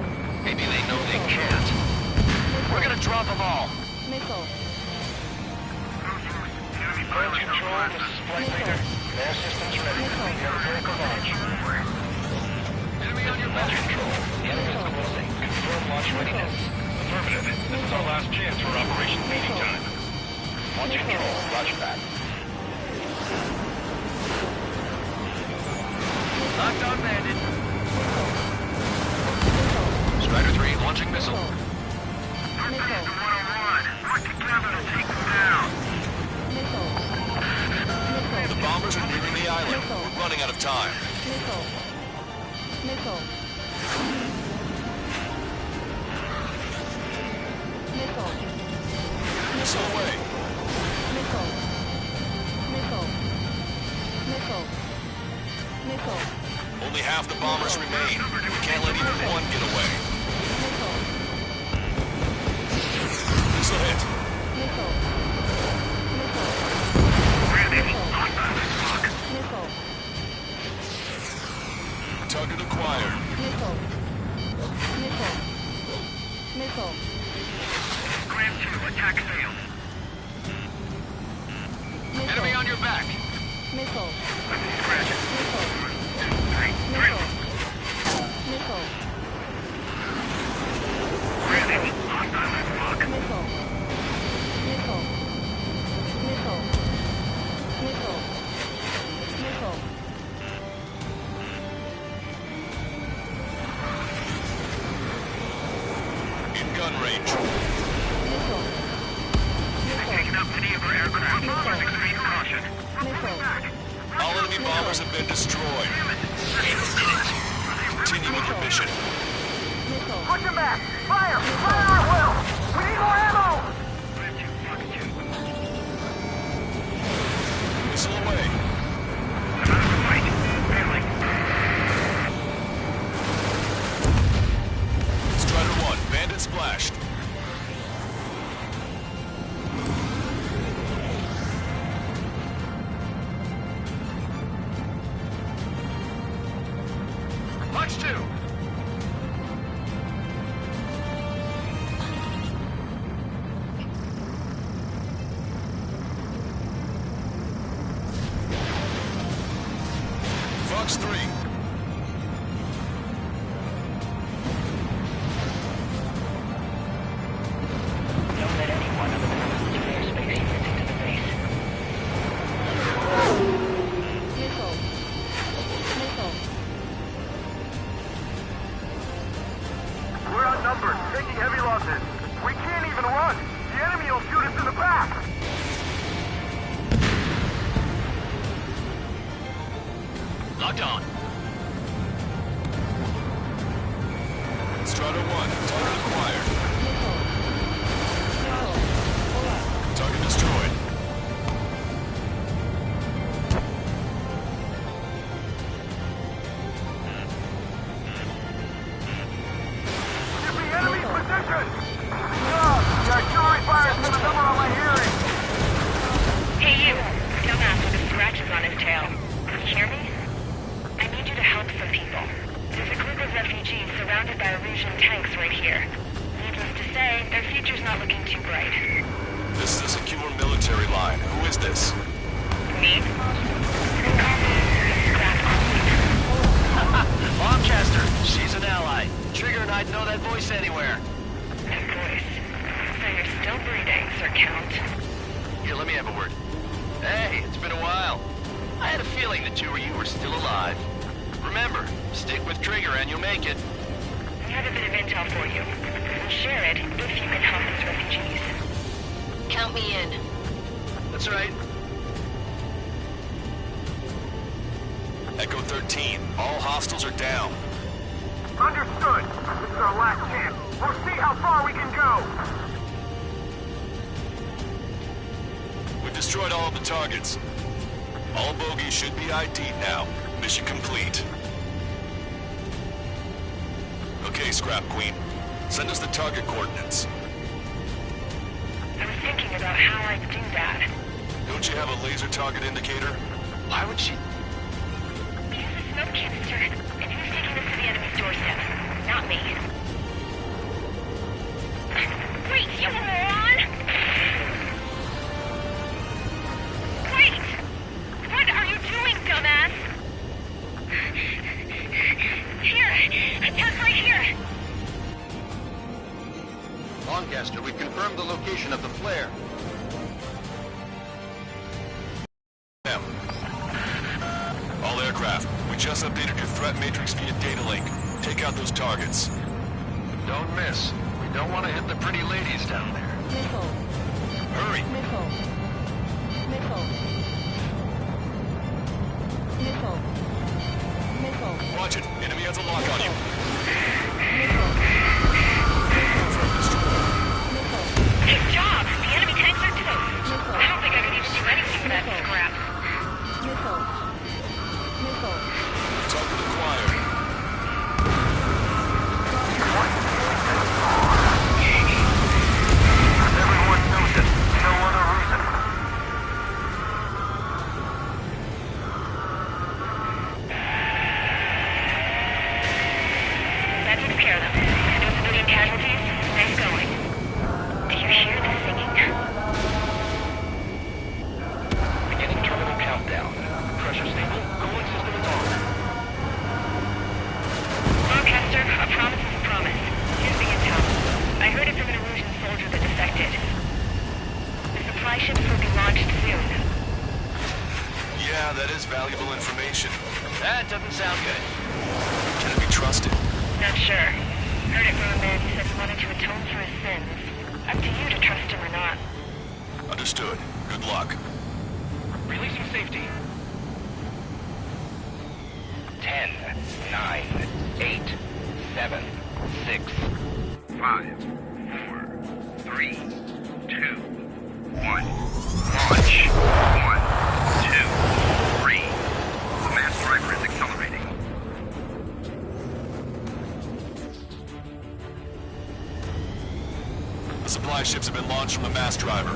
Maybe they know they can't. We're gonna drop them all. Ground control, this is Flight Leader. Air systems ready. Air vehicle launch. Enemy on your Launch control. The enemy is closing. Confirm launch readiness. Affirmative. This is our last chance for operation feeding time. Launch control. Roger that. Locked on there. Launching missile. Missile. 101. Work together to take them down. Missile. The bombers are nearing the island. We're running out of time. Missile. Missile. Missile. Missile away. Missile. Missile. Missile. Missile. Only half the bombers remain. We can't let even one get away. Missile. Missile hit. Missile. Missile. Missile. Target acquired. Missile. Missile. Missile. Graham 2, attack failed. Enemy on your back. Missile. Scratch it. Missile. Hey, Missile. Missile. Brandon, hostile at block. Missile. Missile. Missile. Missile. Missile. In gun range. Missile. Taking up any of our aircraft. Bombers extreme caution. Missile. All enemy bombers have been destroyed. Continue with your mission. Missile. Push them back! Fire! Fire at will! We need more ammo! Missile away. Strider 1, bandit splashed. Punch 2. Fox 3. Don't let anyone other than the airspace get into the base. Missile. Missile. We're outnumbered, taking heavy losses. We can't even run. The enemy will shoot us in the back. Locked on. Strider 1, target acquired. Target destroyed. Give me enemy position! The artillery fire's been a number on my hearing. Hey you, dumbass with the scratches on his tail. You hear me? I need you to help some people. There's a group of refugees surrounded by Erusian tanks right here. Needless to say, their future's not looking too bright. This is a secure military line. Who is this? Me? Bombcaster. She's an ally. Trigger and I'd know that voice anywhere. That voice. So you're still breathing, Sir Count. Here, let me have a word. Hey, it's been a while. I had a feeling the two of you were still alive. Remember, stick with Trigger and you'll make it. We have a bit of intel for you. We'll share it if you can help us refugees. Count me in. That's right. Echo 13, all hostiles are down. Understood. This is our last chance. We'll see how far we can go. We've destroyed all of the targets. All bogies should be ID'd now. Mission complete. Okay, Scrap Queen. Send us the target coordinates. I was thinking about how I'd do that. Don't you have a laser target indicator? Why would she... Use the smoke canister, and who's taking this to the enemy's doorstep? Not me. Wait, you moron! Wait! What are you doing, dumbass? Here, attack right here! Lancaster, we've confirmed the location of the flare. All aircraft, we just updated your threat matrix via data link. Take out those targets. Don't miss. We don't want to hit the pretty ladies down there. Hurry! Watch it. Enemy has a lock on you. Good job! The enemy tanks are toast. I don't think I could even do anything with that scrap. Talk to the choir. Everyone knows it. No other reason. That takes care of them. No civilian casualties. Nice going. Do you hear the singing? Beginning terminal countdown. Pressure stable. Cooling system is on. Broadcaster, a promise is a promise. Here's the intel. I heard it from an Erusian soldier that defected. The supply ships will be launched soon. Yeah, that is valuable information. That doesn't sound good. Can it be trusted? Not sure. Heard it from a man who said he wanted to atone for his sins. Up to you to trust him or not. Understood. Good luck. Releasing safety. 10, 9, 8, 7, 6, 5, 4, 3, 2, 1. Launch. 1, 2, 3. The mass driver is accelerating. The supply ships have been launched from the mass driver.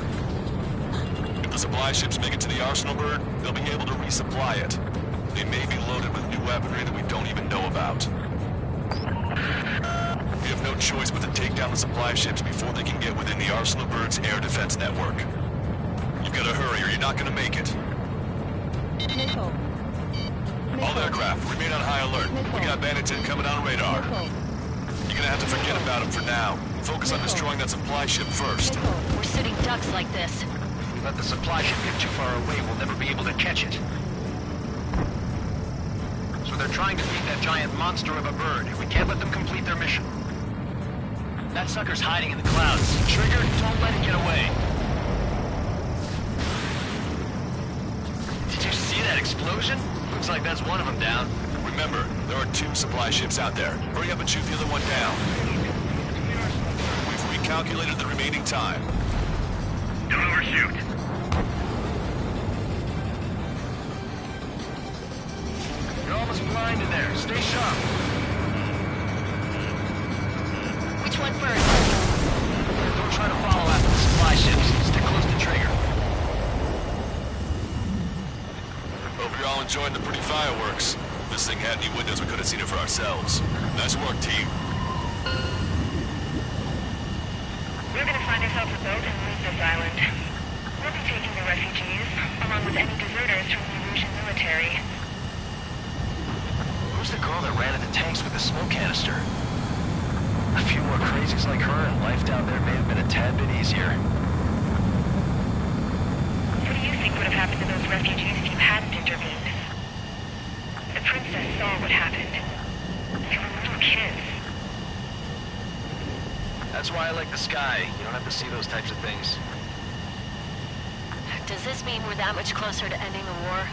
If the supply ships make it to the Arsenal bird, they'll be able to resupply it. They may be loaded with new weaponry that we don't even know about. We have no choice but to take down the supply ships before they can get within the Arsenal bird's air defense network. You've got to hurry or you're not going to make it. All aircraft, remain on high alert. We got bandits incoming on radar. You're gonna have to forget about them for now. Focus on destroying that supply ship first. We're sitting ducks like this. If we let the supply ship get too far away, we'll never be able to catch it. So they're trying to beat that giant monster of a bird. We can't let them complete their mission. That sucker's hiding in the clouds. Trigger, don't let it get away. Did you see that explosion? Looks like that's one of them down. Remember, there are 2 supply ships out there. Hurry up and shoot the other one down. We've recalculated the remaining time. Don't overshoot. You're almost blind in there. Stay sharp. Which one first? Don't try to follow after the supply ships. Stick close to trigger. Hope you're all enjoying the pretty fireworks. This thing had any windows, we could have seen it for ourselves. Nice work, team. We're gonna find ourselves a boat and leave this island. We'll be taking the refugees, along with any deserters from the Erusian military. Who's the girl that ran into tanks with the smoke canister? A few more crazies like her, and life down there may have been a tad bit easier. What do you think would have happened to those refugees if you hadn't intervened? The princess saw what happened. They were little kids. That's why I like the sky. You don't have to see those types of things. Does this mean we're that much closer to ending the war?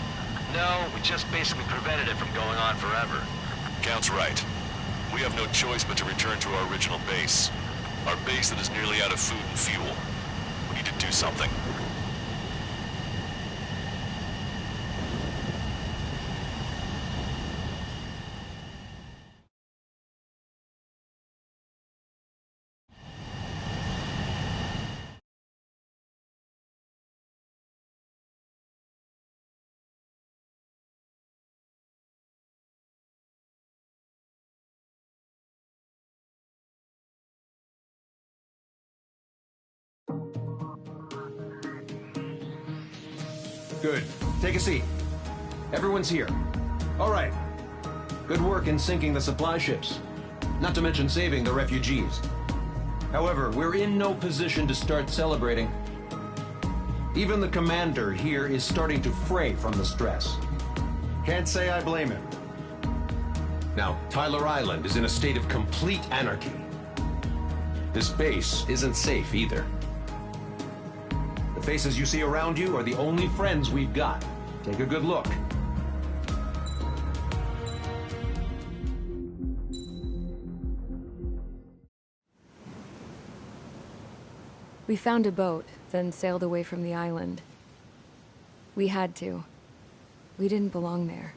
No, we just basically prevented it from going on forever. Count's right. We have no choice but to return to our original base. Our base that is nearly out of food and fuel. We need to do something. Good. Take a seat. Everyone's here. All right. Good work in sinking the supply ships. Not to mention saving the refugees. However, we're in no position to start celebrating. Even the commander here is starting to fray from the stress. Can't say I blame him. Now, Tyler Island is in a state of complete anarchy. This base isn't safe either. The faces you see around you are the only friends we've got. Take a good look. We found a boat, then sailed away from the island. We had to. We didn't belong there.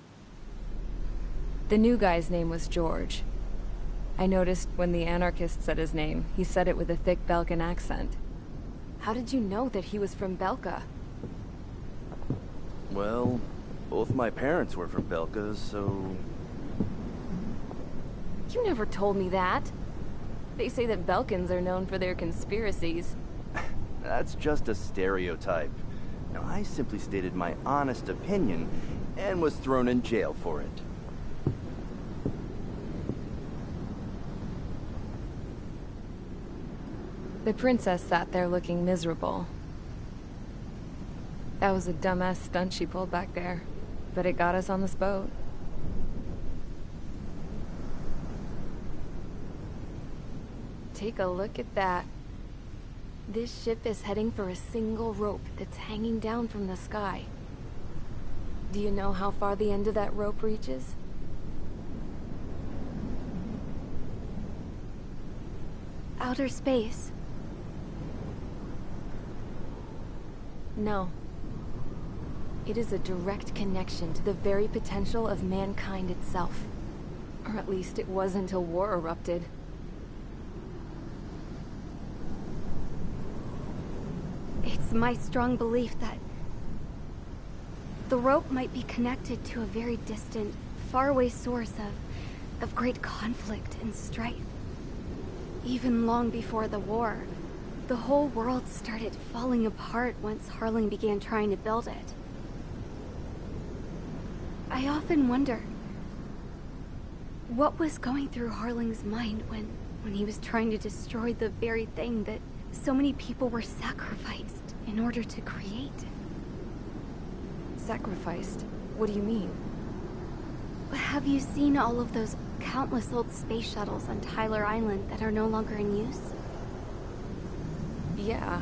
The new guy's name was George. I noticed when the anarchist said his name, he said it with a thick Belkan accent. How did you know that he was from Belka? Well, both my parents were from Belka, so... You never told me that. They say that Belkans are known for their conspiracies. That's just a stereotype. Now, I simply stated my honest opinion and was thrown in jail for it. The princess sat there looking miserable. That was a dumbass stunt she pulled back there, but it got us on this boat. Take a look at that. This ship is heading for a single rope that's hanging down from the sky. Do you know how far the end of that rope reaches? Outer space. No. It is a direct connection to the very potential of mankind itself. Or at least it was until war erupted. It's my strong belief that the rope might be connected to a very distant, faraway source of great conflict and strife. Even long before the war, the whole world started falling apart once Harling began trying to build it. I often wonder what was going through Harling's mind when he was trying to destroy the very thing that so many people were sacrificed in order to create. Sacrificed? What do you mean? Have you seen all of those countless old space shuttles on Tyler Island that are no longer in use? Yeah.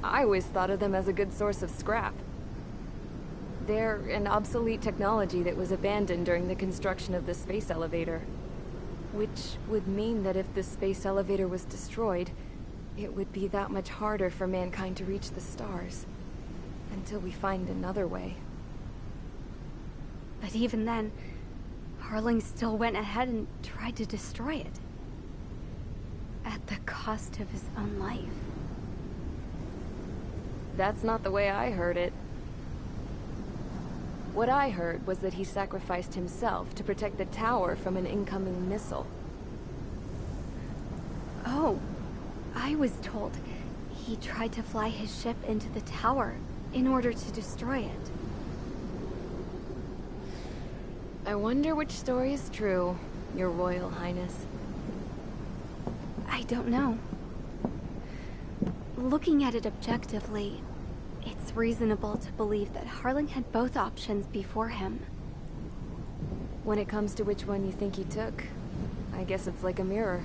I always thought of them as a good source of scrap. They're an obsolete technology that was abandoned during the construction of the space elevator. Which would mean that if the space elevator was destroyed, it would be that much harder for mankind to reach the stars. Until we find another way. But even then, Harling still went ahead and tried to destroy it. At the cost of his own life. That's not the way I heard it. What I heard was that he sacrificed himself to protect the tower from an incoming missile. Oh, I was told he tried to fly his ship into the tower in order to destroy it. I wonder which story is true, Your Royal Highness. I don't know. Looking at it objectively, it's reasonable to believe that Harling had both options before him. When it comes to which one you think he took, I guess it's like a mirror.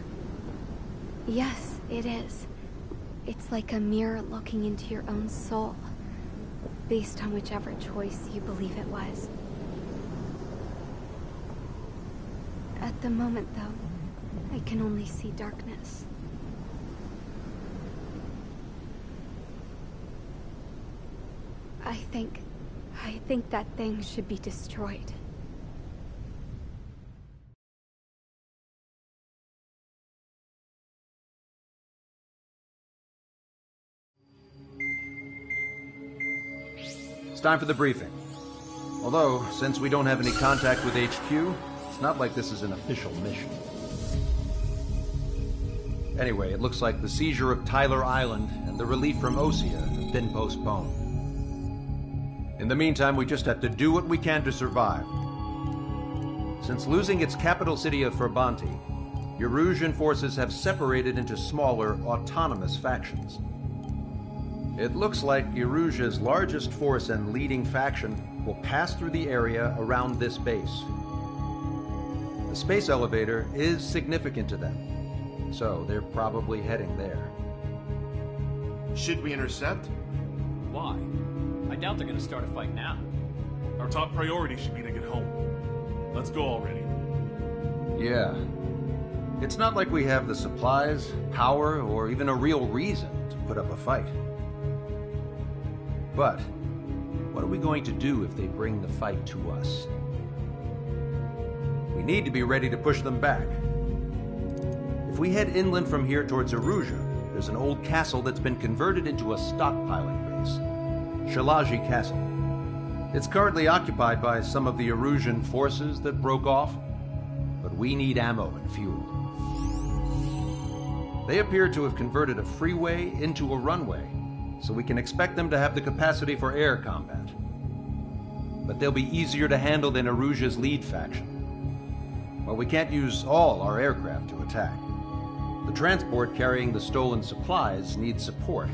Yes, it is. It's like a mirror looking into your own soul, based on whichever choice you believe it was. At the moment, though, I can only see darkness. I think that thing should be destroyed. It's time for the briefing. Although, since we don't have any contact with HQ, it's not like this is an official mission. Anyway, it looks like the seizure of Tyler Island and the relief from Osea have been postponed. In the meantime, we just have to do what we can to survive. Since losing its capital city of Ferbanti, Erusian forces have separated into smaller, autonomous factions. It looks like Erusia's largest force and leading faction will pass through the area around this base. The space elevator is significant to them, So they're probably heading there. Should we intercept? Why? I doubt they're gonna start a fight now. Our top priority should be to get home. Let's go already. Yeah. It's not like we have the supplies, power, or even a real reason to put up a fight. But what are we going to do if they bring the fight to us? We need to be ready to push them back. If we head inland from here towards Erusia, there's an old castle that's been converted into a stockpiling base. Shalaji Castle. It's currently occupied by some of the Erusian forces that broke off, but we need ammo and fuel. They appear to have converted a freeway into a runway, so we can expect them to have the capacity for air combat. But they'll be easier to handle than Erusia's lead faction. Well, we can't use all our aircraft to attack. The transport carrying the stolen supplies needs support.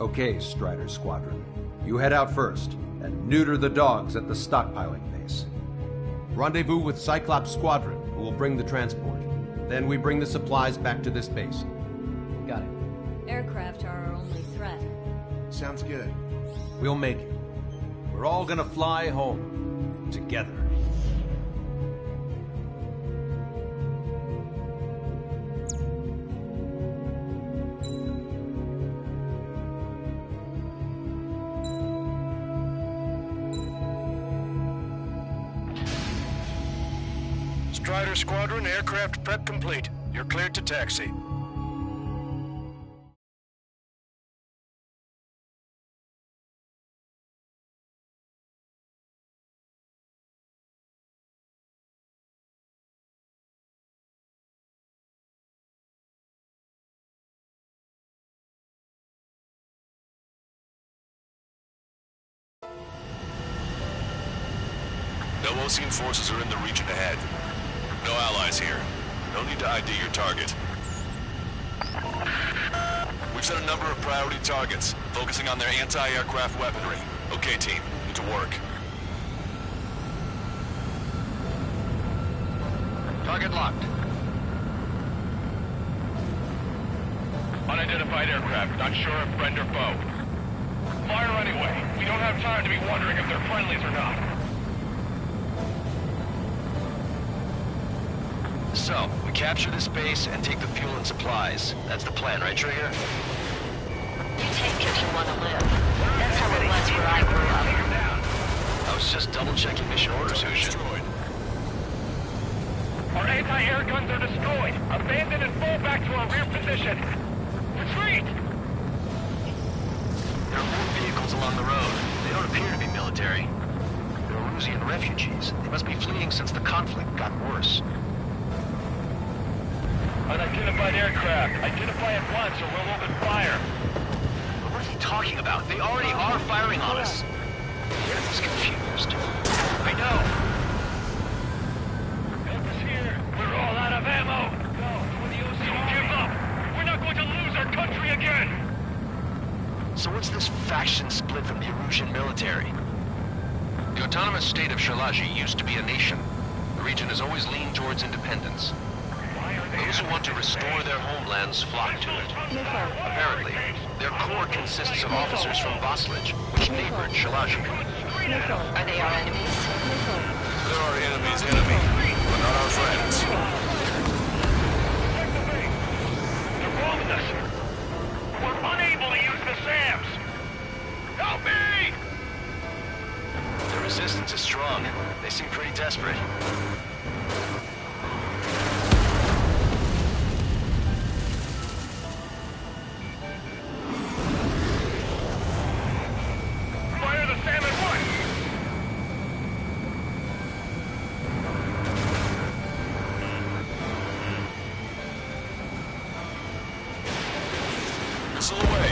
Okay, Strider Squadron. You head out first, and neuter the dogs at the stockpiling base. Rendezvous with Cyclops Squadron, who will bring the transport. Then we bring the supplies back to this base. Got it. Aircraft are our only threat. Sounds good. We'll make it. We're all gonna fly home. Together. Strider Squadron, aircraft prep complete. You're cleared to taxi. No Osean forces are in the region ahead. No allies here. No need to ID your target. We've set a number of priority targets, focusing on their anti-aircraft weaponry. Okay, team. Get to work. Target locked. Unidentified aircraft. Not sure if friend or foe. Fire anyway. We don't have time to be wondering if they're friendlies or not. So, we capture this base and take the fuel and supplies. That's the plan, right, Trigger? You take if you want to live. That's how it was where I grew up. I was just double-checking mission orders, Hushin. Our anti-air guns are destroyed. Abandon and fall back to our rear position. Retreat! There are more vehicles along the road. They don't appear to be military. They're Erusian refugees. They must be fleeing since the conflict got worse. Unidentified aircraft. Identify at once or we'll open fire. But what is he talking about? They already are firing on us. He's confused. I know. Help us here. We're all out of ammo. Go. Don't give up. We're not going to lose our country again. So what's this faction split from the Erusian military? The autonomous state of Shalaji used to be a nation. The region has always leaned towards independence. Those who want to restore their homelands flock to it. Apparently, their core consists of officers from Vaslij, which neighbored Shalaji. Are they our enemies? They're our enemy's enemy, but not our friends. They're bombing us. We're unable to use the SAMs. Help me! The resistance is strong. They seem pretty desperate. Fire the SAM at once! Missile away.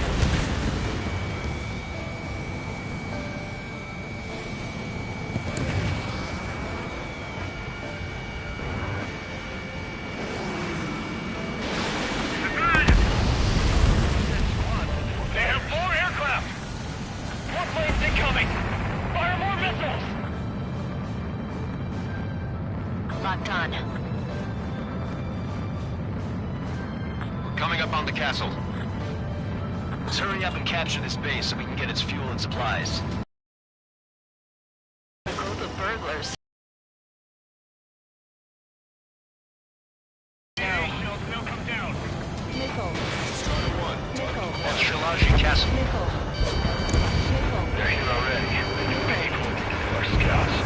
They have more aircraft! More planes incoming! Fire more missiles! Locked on. coming up on the castle. Let's hurry up and capture this base so we can get its fuel and supplies. A group of burglars. That's Shilaji Castle. They're here already. People are scouts.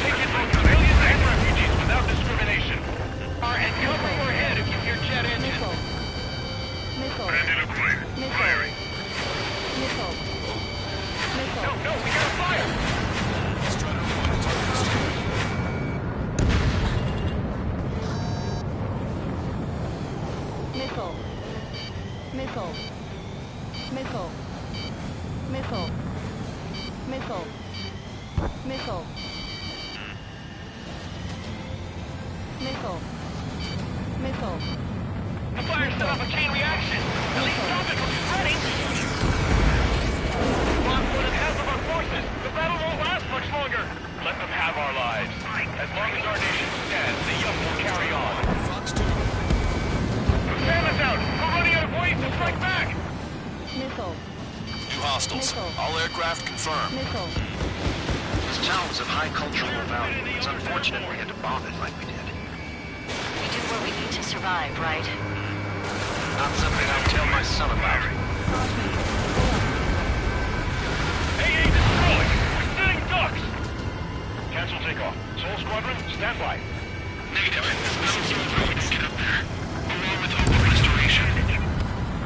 Take it from civilians and refugees without discrimination. And cover your head if you hear jet engines. Bandit acquired. Firing. No, we gotta fire! The fire set off a chain reaction. At least stop it from spreading. Lost more than half of our forces. The battle won't last much longer. Let them have our lives. As long as our nation stands, the young will carry on. Sam is out. We're running out of ways to strike back. New hostiles. All aircraft confirmed. This town was of high cultural value. It's unfortunate we had to bomb it like we did. We do what we need to survive, right? Not something I'll tell my son about. AA destroyed! We're sitting ducks! Cancel takeoff. Soul Squadron, stand by. Negative. There's no human way we can get up there. Along with hope of restoration.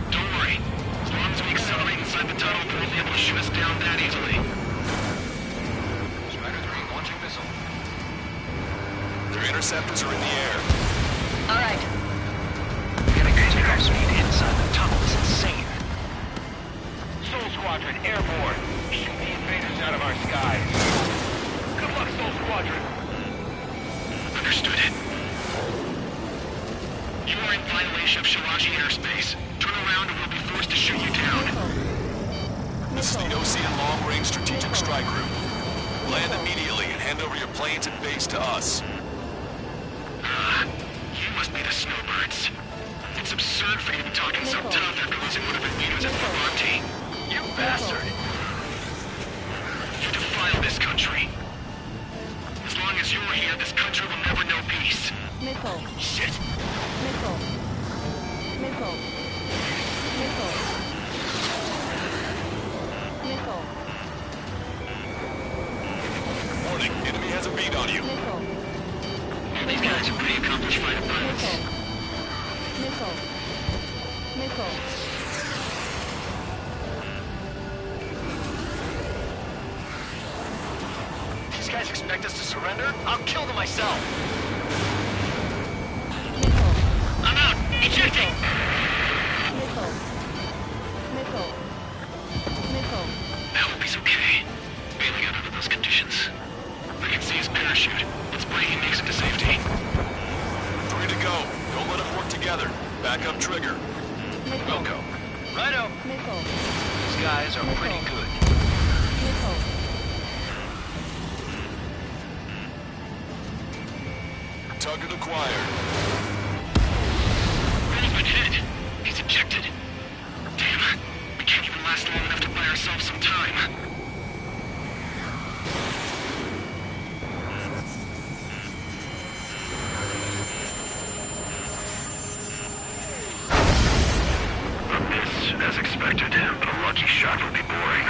Don't worry. As long as we accelerate inside the tunnel, they won't be able to shoot us down that easily. Strider 3 launching missile. Their interceptors are in the air. All right. Getting to takeoff speed inside the tunnel is insane. Soul Squadron, airborne. Shoot the invaders out of our skies. Good luck, Soul Squadron. Understood. You are in violation of Shilaji airspace. Turn around and we'll be forced to shoot you down. This is the Ocean Long Range Strategic Strike Group. Land immediately and hand over your planes and base to us. You must be the snowbirds. It's absurd for you to be talking so tough after losing one of your leaders at Levante. You bastard! You defile this country. As long as you're here, this country will never know peace. Shit. Warning, enemy has a bead on you. All these guys are pretty accomplished fighter pilots. These guys expect us to surrender? I'll kill them myself! I'm out! Ejecting! I hope he's okay. Bailing out under those conditions. I can see his parachute. Let's pray he makes it to safety. 3 to go. Don't let them work together. Back up trigger. We'll go. Righto! These guys are pretty good. Target acquired. Roll's been hit. He's ejected. Damn. We can't even last long enough to buy ourselves some time. As expected, but a lucky shot would be boring.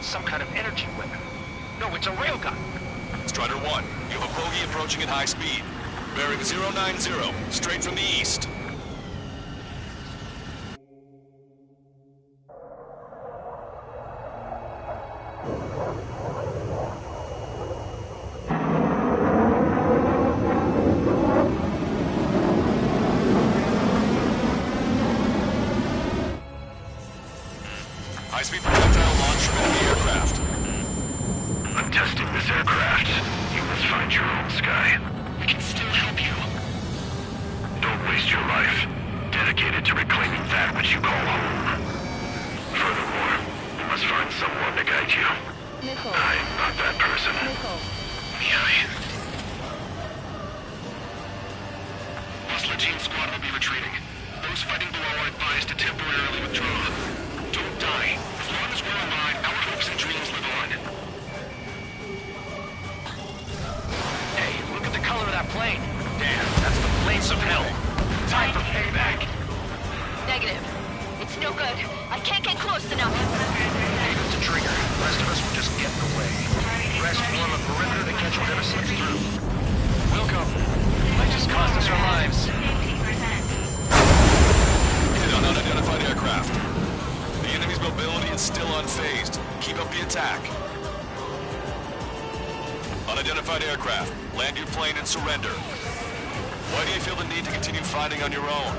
Some kind of energy weapon. No, it's a railgun. Strider 1, you have a bogey approaching at high speed. Bearing 090, straight from the east. High-speed projectile launch from enemy aircraft. I'm testing this aircraft. You must find your own sky. We can still help you. Don't waste your life. Dedicated to reclaiming that which you call home. Furthermore, you must find someone to guide you. I'm not that person. Boss Legion squad will be retreating. Those fighting below are advised to temporarily withdraw. Don't die. As long as we're alive, our hopes and dreams live on. Hey, look at the color of that plane. Damn, that's the blaze of hell. Time for payback. Negative. It's no good. I can't get close enough. Leave it to Trigger. The rest of us will just get in the way. Rest form a perimeter to catch whatever slips through. Welcome. Might just cost us our lives. Hit on unidentified aircraft. The enemy's mobility is still unfazed. Keep up the attack. Unidentified aircraft. Land your plane and surrender. Why do you feel the need to continue fighting on your own?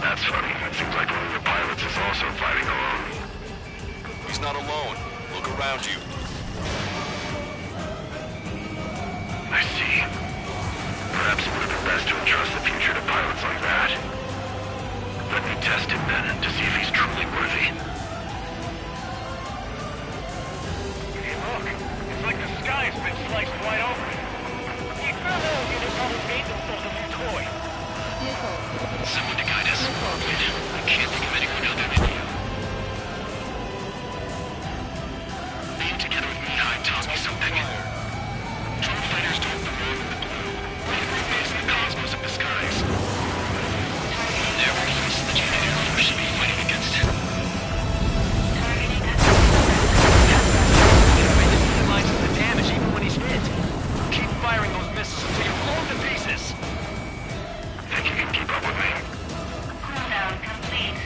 That's funny. It seems like one of the pilots is also fighting alone. He's not alone. Look around you. I see. Perhaps it would have been best to entrust the future to pilots like that. Let me test him then, to see if he's truly worthy. Hey, look. It's like the sky's been sliced wide open. The experimental unit probably made themselves a new toy. Someone to guide us. I can't think of anyone other than you. Being together with Mihai taught me something. Drone fighters don't belong in the blue. They remains in the cosmos of the skies. They're forces that you never should be fighting against. Minimizes the damage even when he's hit. Keep firing those missiles until you're blown to pieces. Think you can keep up with me? Cooldown complete.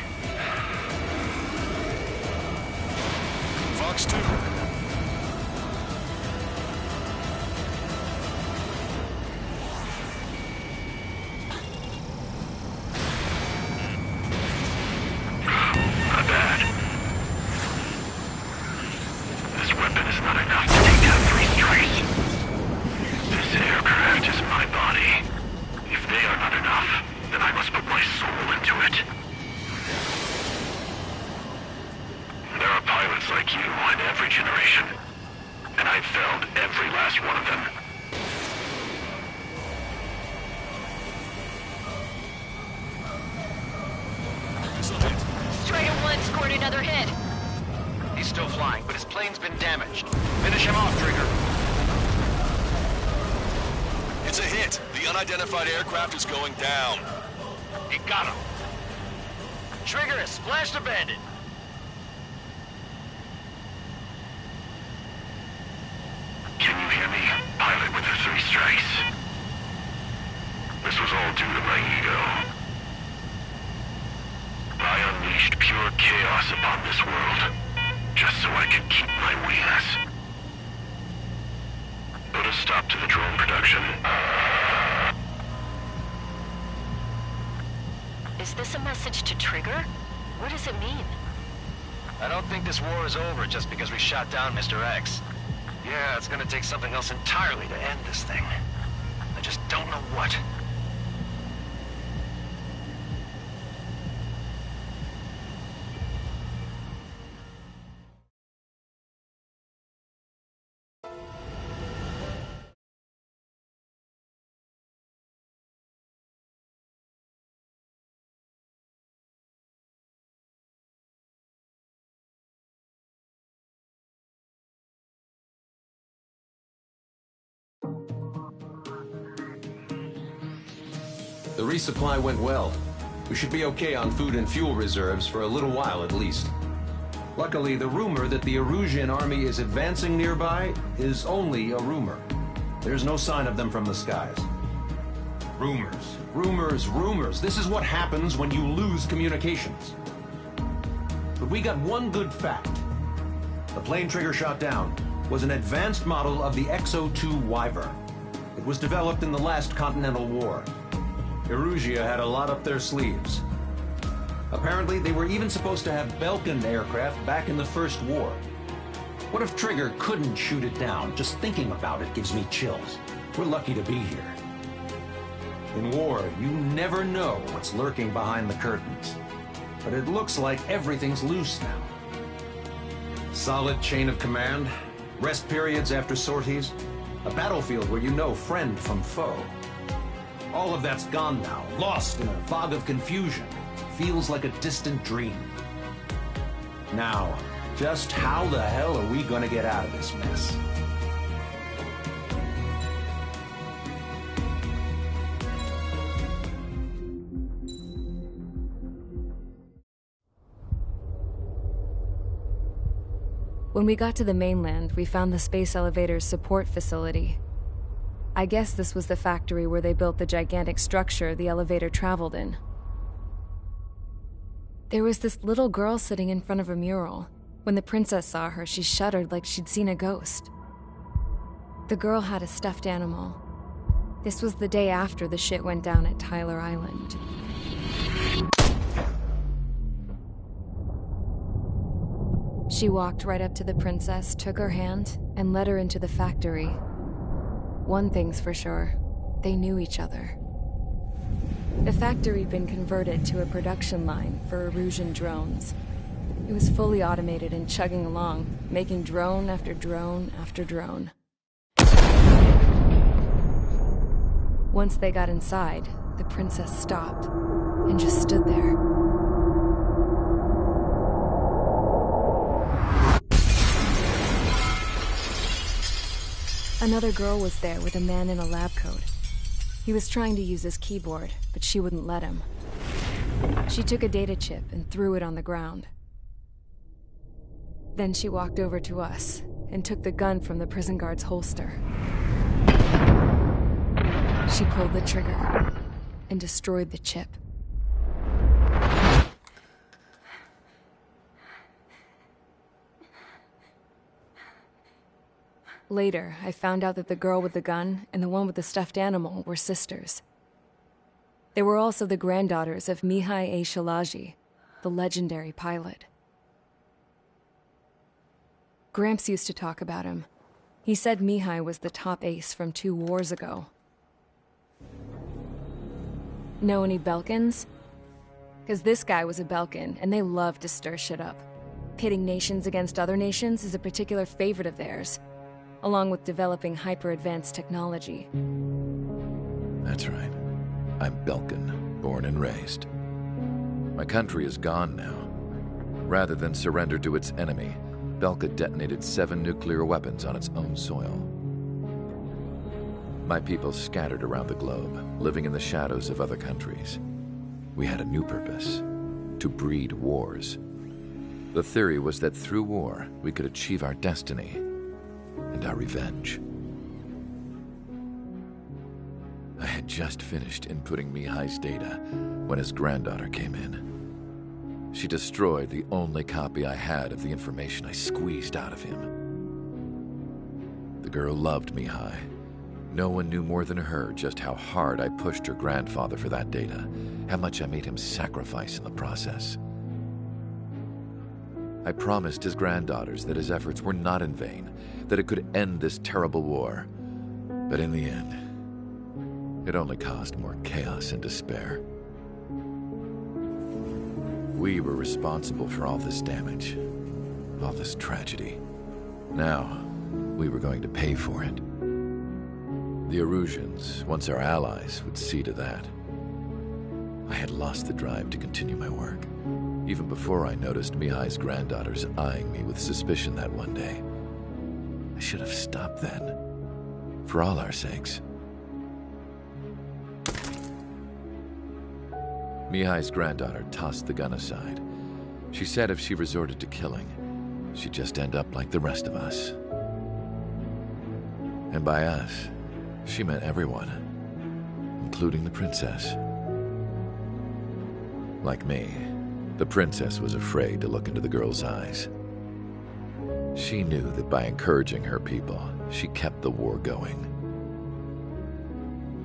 Fox 2. Not bad. This weapon is not enough to take down 3 strikes. This aircraft is my body. If they are not enough, then I must put my soul into it. There are pilots like you in every generation, and I've felled every last one of them. Strider 1 scored another hit. He's still flying, but his plane's been damaged. Finish him off, Trigger. It's a hit. The unidentified aircraft is going down. You got him. Trigger has splashed a bandit. Can you hear me, pilot with the 3 strikes? This was all due to my ego. I unleashed pure chaos upon this world, just so I could keep my wings. Put a stop to the drone production. Is this a message to Trigger? What does it mean? I don't think this war is over just because we shot down Mr. X. Yeah, it's gonna take something else entirely to end this thing. I just don't know what. The resupply went well. We should be okay on food and fuel reserves for a little while at least. Luckily, the rumor that the Erusian army is advancing nearby is only a rumor. There's no sign of them from the skies. Rumors, rumors, rumors. This is what happens when you lose communications. But we got one good fact. The plane Trigger shot down was an advanced model of the XO-2 Wyvern. It was developed in the last Continental War. Erusia had a lot up their sleeves. Apparently, they were even supposed to have Belkin aircraft back in the First War. What if Trigger couldn't shoot it down? Just thinking about it gives me chills. We're lucky to be here. In war, you never know what's lurking behind the curtains. But it looks like everything's loose now. Solid chain of command, rest periods after sorties, a battlefield where you know friend from foe. All of that's gone now, lost in a fog of confusion. Feels like a distant dream. Now, just how the hell are we gonna get out of this mess? When we got to the mainland, we found the space elevator's support facility. I guess this was the factory where they built the gigantic structure the elevator traveled in. There was this little girl sitting in front of a mural. When the princess saw her, she shuddered like she'd seen a ghost. The girl had a stuffed animal. This was the day after the shit went down at Tyler Island. She walked right up to the princess, took her hand, and led her into the factory. One thing's for sure, they knew each other. The factory'd been converted to a production line for Erusian drones. It was fully automated and chugging along, making drone after drone after drone. Once they got inside, the princess stopped and just stood there. Another girl was there with a man in a lab coat. He was trying to use his keyboard, but she wouldn't let him. She took a data chip and threw it on the ground. Then she walked over to us and took the gun from the prison guard's holster. She pulled the trigger and destroyed the chip. Later, I found out that the girl with the gun and the one with the stuffed animal were sisters. They were also the granddaughters of Mihai A. Shalaji, the legendary pilot. Gramps used to talk about him. He said Mihai was the top ace from 2 wars ago. Know any Belkans? Because this guy was a Belkan, and they love to stir shit up. Pitting nations against other nations is a particular favorite of theirs, along with developing hyper-advanced technology. That's right. I'm Belkan, born and raised. My country is gone now. Rather than surrender to its enemy, Belka detonated 7 nuclear weapons on its own soil. My people scattered around the globe, living in the shadows of other countries. We had a new purpose: to breed wars. The theory was that through war, we could achieve our destiny and our revenge. I had just finished inputting Mihai's data when his granddaughter came in. She destroyed the only copy I had of the information I squeezed out of him. The girl loved Mihai. No one knew more than her just how hard I pushed her grandfather for that data, how much I made him sacrifice in the process. I promised his granddaughters that his efforts were not in vain, that it could end this terrible war. But in the end, it only caused more chaos and despair. We were responsible for all this damage, all this tragedy. Now, we were going to pay for it. The Erusians, once our allies, would see to that. I had lost the drive to continue my work, even before I noticed Mihai's granddaughters eyeing me with suspicion that one day. I should have stopped then, for all our sakes. Mihai's granddaughter tossed the gun aside. She said if she resorted to killing, she'd just end up like the rest of us. And by us, she meant everyone, including the princess. Like me, the princess was afraid to look into the girl's eyes. She knew that by encouraging her people, she kept the war going.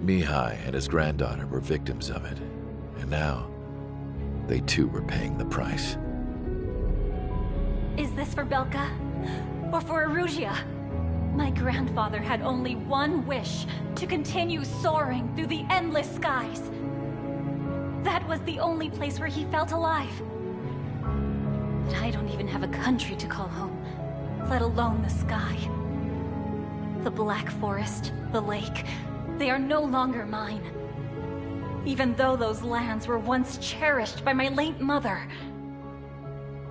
Mihai and his granddaughter were victims of it, and now, they too were paying the price. Is this for Belka? Or for Erusia? My grandfather had only one wish: to continue soaring through the endless skies. That was the only place where he felt alive. But I don't even have a country to call home, let alone the sky. The Black Forest, the lake, they are no longer mine. even though those lands were once cherished by my late mother.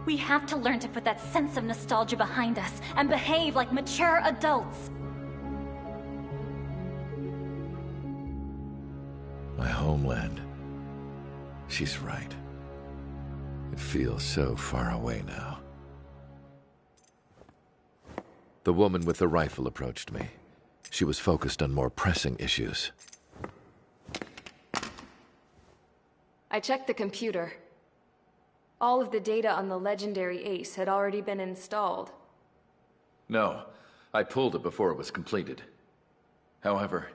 We have to learn to put that sense of nostalgia behind us and behave like mature adults. My homeland. She's right. It feels so far away now. The woman with the rifle approached me. She was focused on more pressing issues. I checked the computer. All of the data on the legendary Ace had already been installed. No, I pulled it before it was completed. However,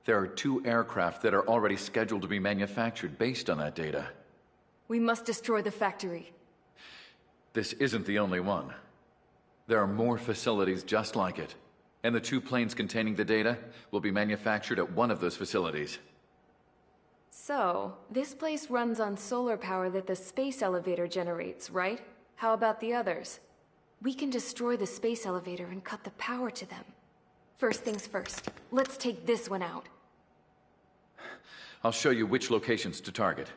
there are 2 aircraft that are already scheduled to be manufactured based on that data. We must destroy the factory. This isn't the only one. There are more facilities just like it, and the 2 planes containing the data will be manufactured at one of those facilities. So, this place runs on solar power that the space elevator generates, right? How about the others? We can destroy the space elevator and cut the power to them. First things first, let's take this one out. I'll show you which locations to target.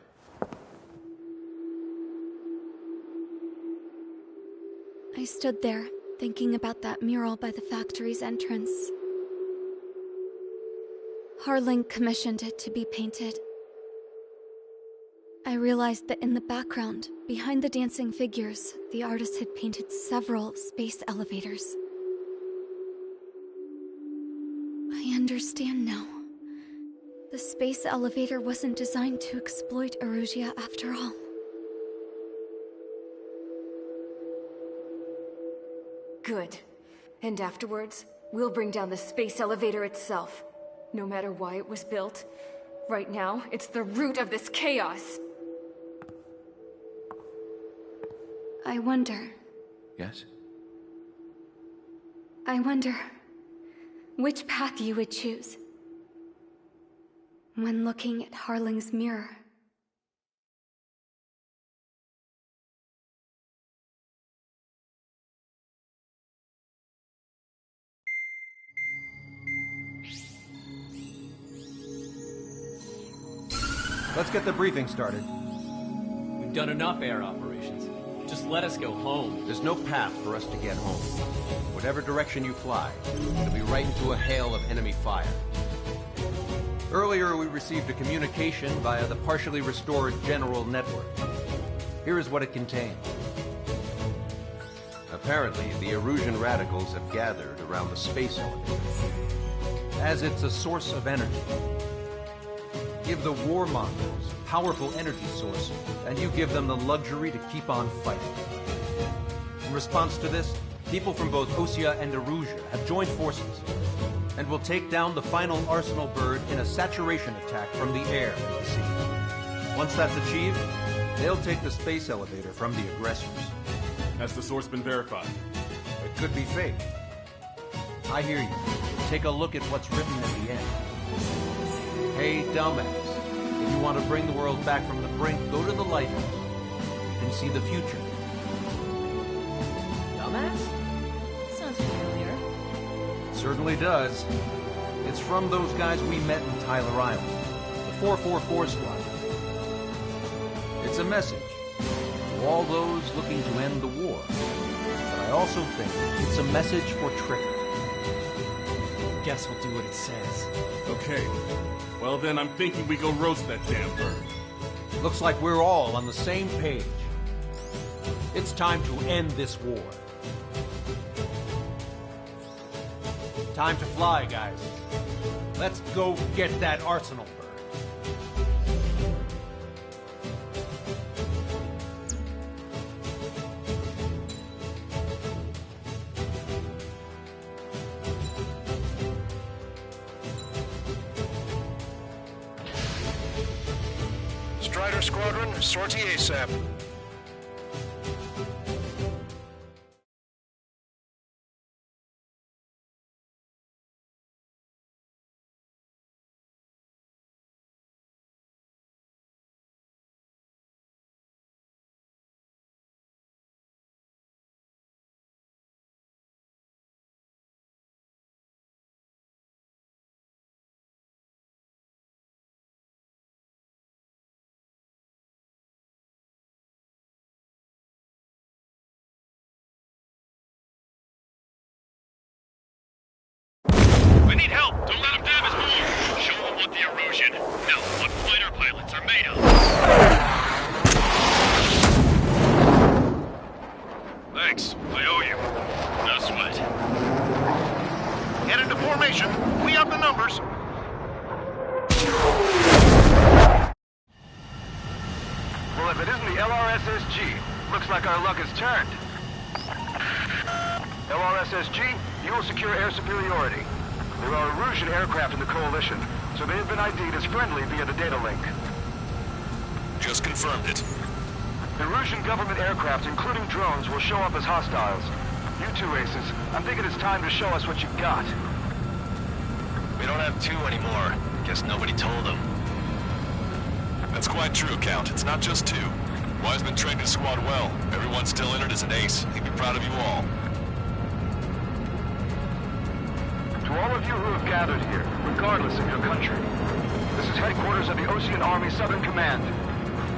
I stood there, thinking about that mural by the factory's entrance. Harling commissioned it to be painted. I realized that in the background, behind the dancing figures, the artist had painted several space elevators. I understand now. The space elevator wasn't designed to exploit Erusia after all. Good. And afterwards, we'll bring down the space elevator itself. No matter why it was built, right now, it's the root of this chaos. I wonder... Yes? I wonder... which path you would choose when looking at Harling's mirror. Let's get the briefing started. We've done enough air operations. Just let us go home. There's no path for us to get home. Whatever direction you fly, it'll be right into a hail of enemy fire. Earlier, we received a communication via the partially restored general network. Here is what it contained. Apparently, the Erusian radicals have gathered around the space elevator, as it's a source of energy. Give the warmongers a powerful energy source, and you give them the luxury to keep on fighting. In response to this, people from both Osea and Erusia have joined forces, and will take down the final Arsenal bird in a saturation attack from the air and the sea. Once that's achieved, they'll take the space elevator from the aggressors. Has the source been verified? It could be fake. I hear you. Take a look at what's written at the end. Hey, dumbass. If you want to bring the world back from the brink, go to the lighthouse. You can see the future. Dumbass? Sounds familiar. It certainly does. It's from those guys we met in Tyler Island. The 444 Squad. It's a message to all those looking to end the war. But I also think it's a message for Trigger. Guess we'll do what it says. Okay. Well then, I'm thinking we go roast that damn bird. Looks like we're all on the same page. It's time to end this war. Time to fly, guys. Let's go get that Arsenal bird. Strider Squadron, sortie ASAP. information. We have the numbers. Well, if it isn't the LRSSG, looks like our luck has turned. LRSSG, you will secure air superiority. There are Erusian aircraft in the Coalition, so they have been ID'd as friendly via the data link. Just confirmed it. Erusian government aircraft, including drones, will show up as hostiles. You two aces, I'm thinking it's time to show us what you got. We don't have two anymore. Guess nobody told them. That's quite true, Count. It's not just two. Wiseman trained his squad well. Everyone still in it is an ace. He'd be proud of you all. To all of you who have gathered here, regardless of your country, this is headquarters of the Ocean Army Southern Command.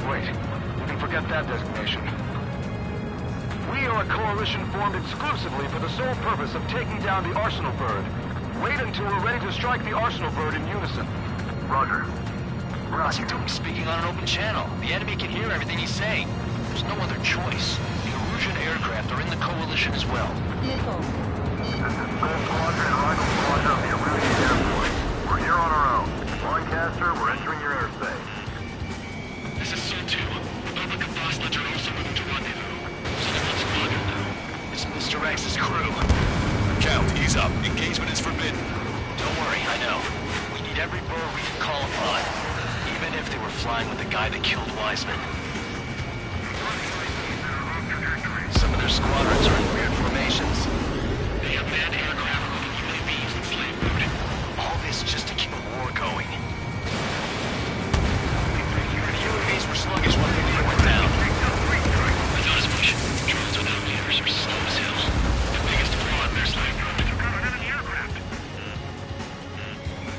Wait, you can forget that designation. We are a coalition formed exclusively for the sole purpose of taking down the Arsenal Bird. Wait until we're ready to strike the Arsenal Bird in unison. Roger. What's he doing speaking on an open channel? The enemy can hear everything he's saying. There's no other choice. The Erusian aircraft are in the Coalition as well. This is Gold Squadron and Rifle Squadron of the Erusian Air Force. We're here on our own. Lancaster, we're entering your airspace. This is Sol 2. Republic of Boslage are also moving to rendezvous. Southern Squadron now. It's Mr. X's crew. Count, ease up. Engagement is forbidden. Don't worry, I know. We need every bird we can call upon. Even if they were flying with the guy that killed Wiseman. Some of their squadrons are in weird formations. They have manned aircraft moving UAVs and slave route. All this just to keep a war going. The UAVs were sluggish when they went down. I thought as much. Drones without leaders are slow as hell. The biggest flaw in their slave route. You've got an enemy aircraft.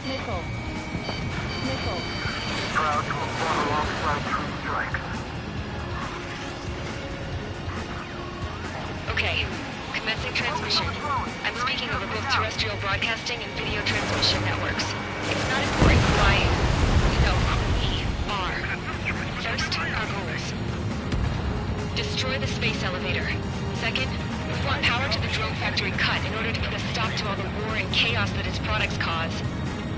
Nickel. Proud to have fought alongside true strikes. Okay, commencing transmission. I'm speaking over both terrestrial broadcasting and video transmission networks. It's not important why you know who we are. First, our goals. Destroy the space elevator. Second, we want power to the drone factory cut in order to put a stop to all the war and chaos that its products cause.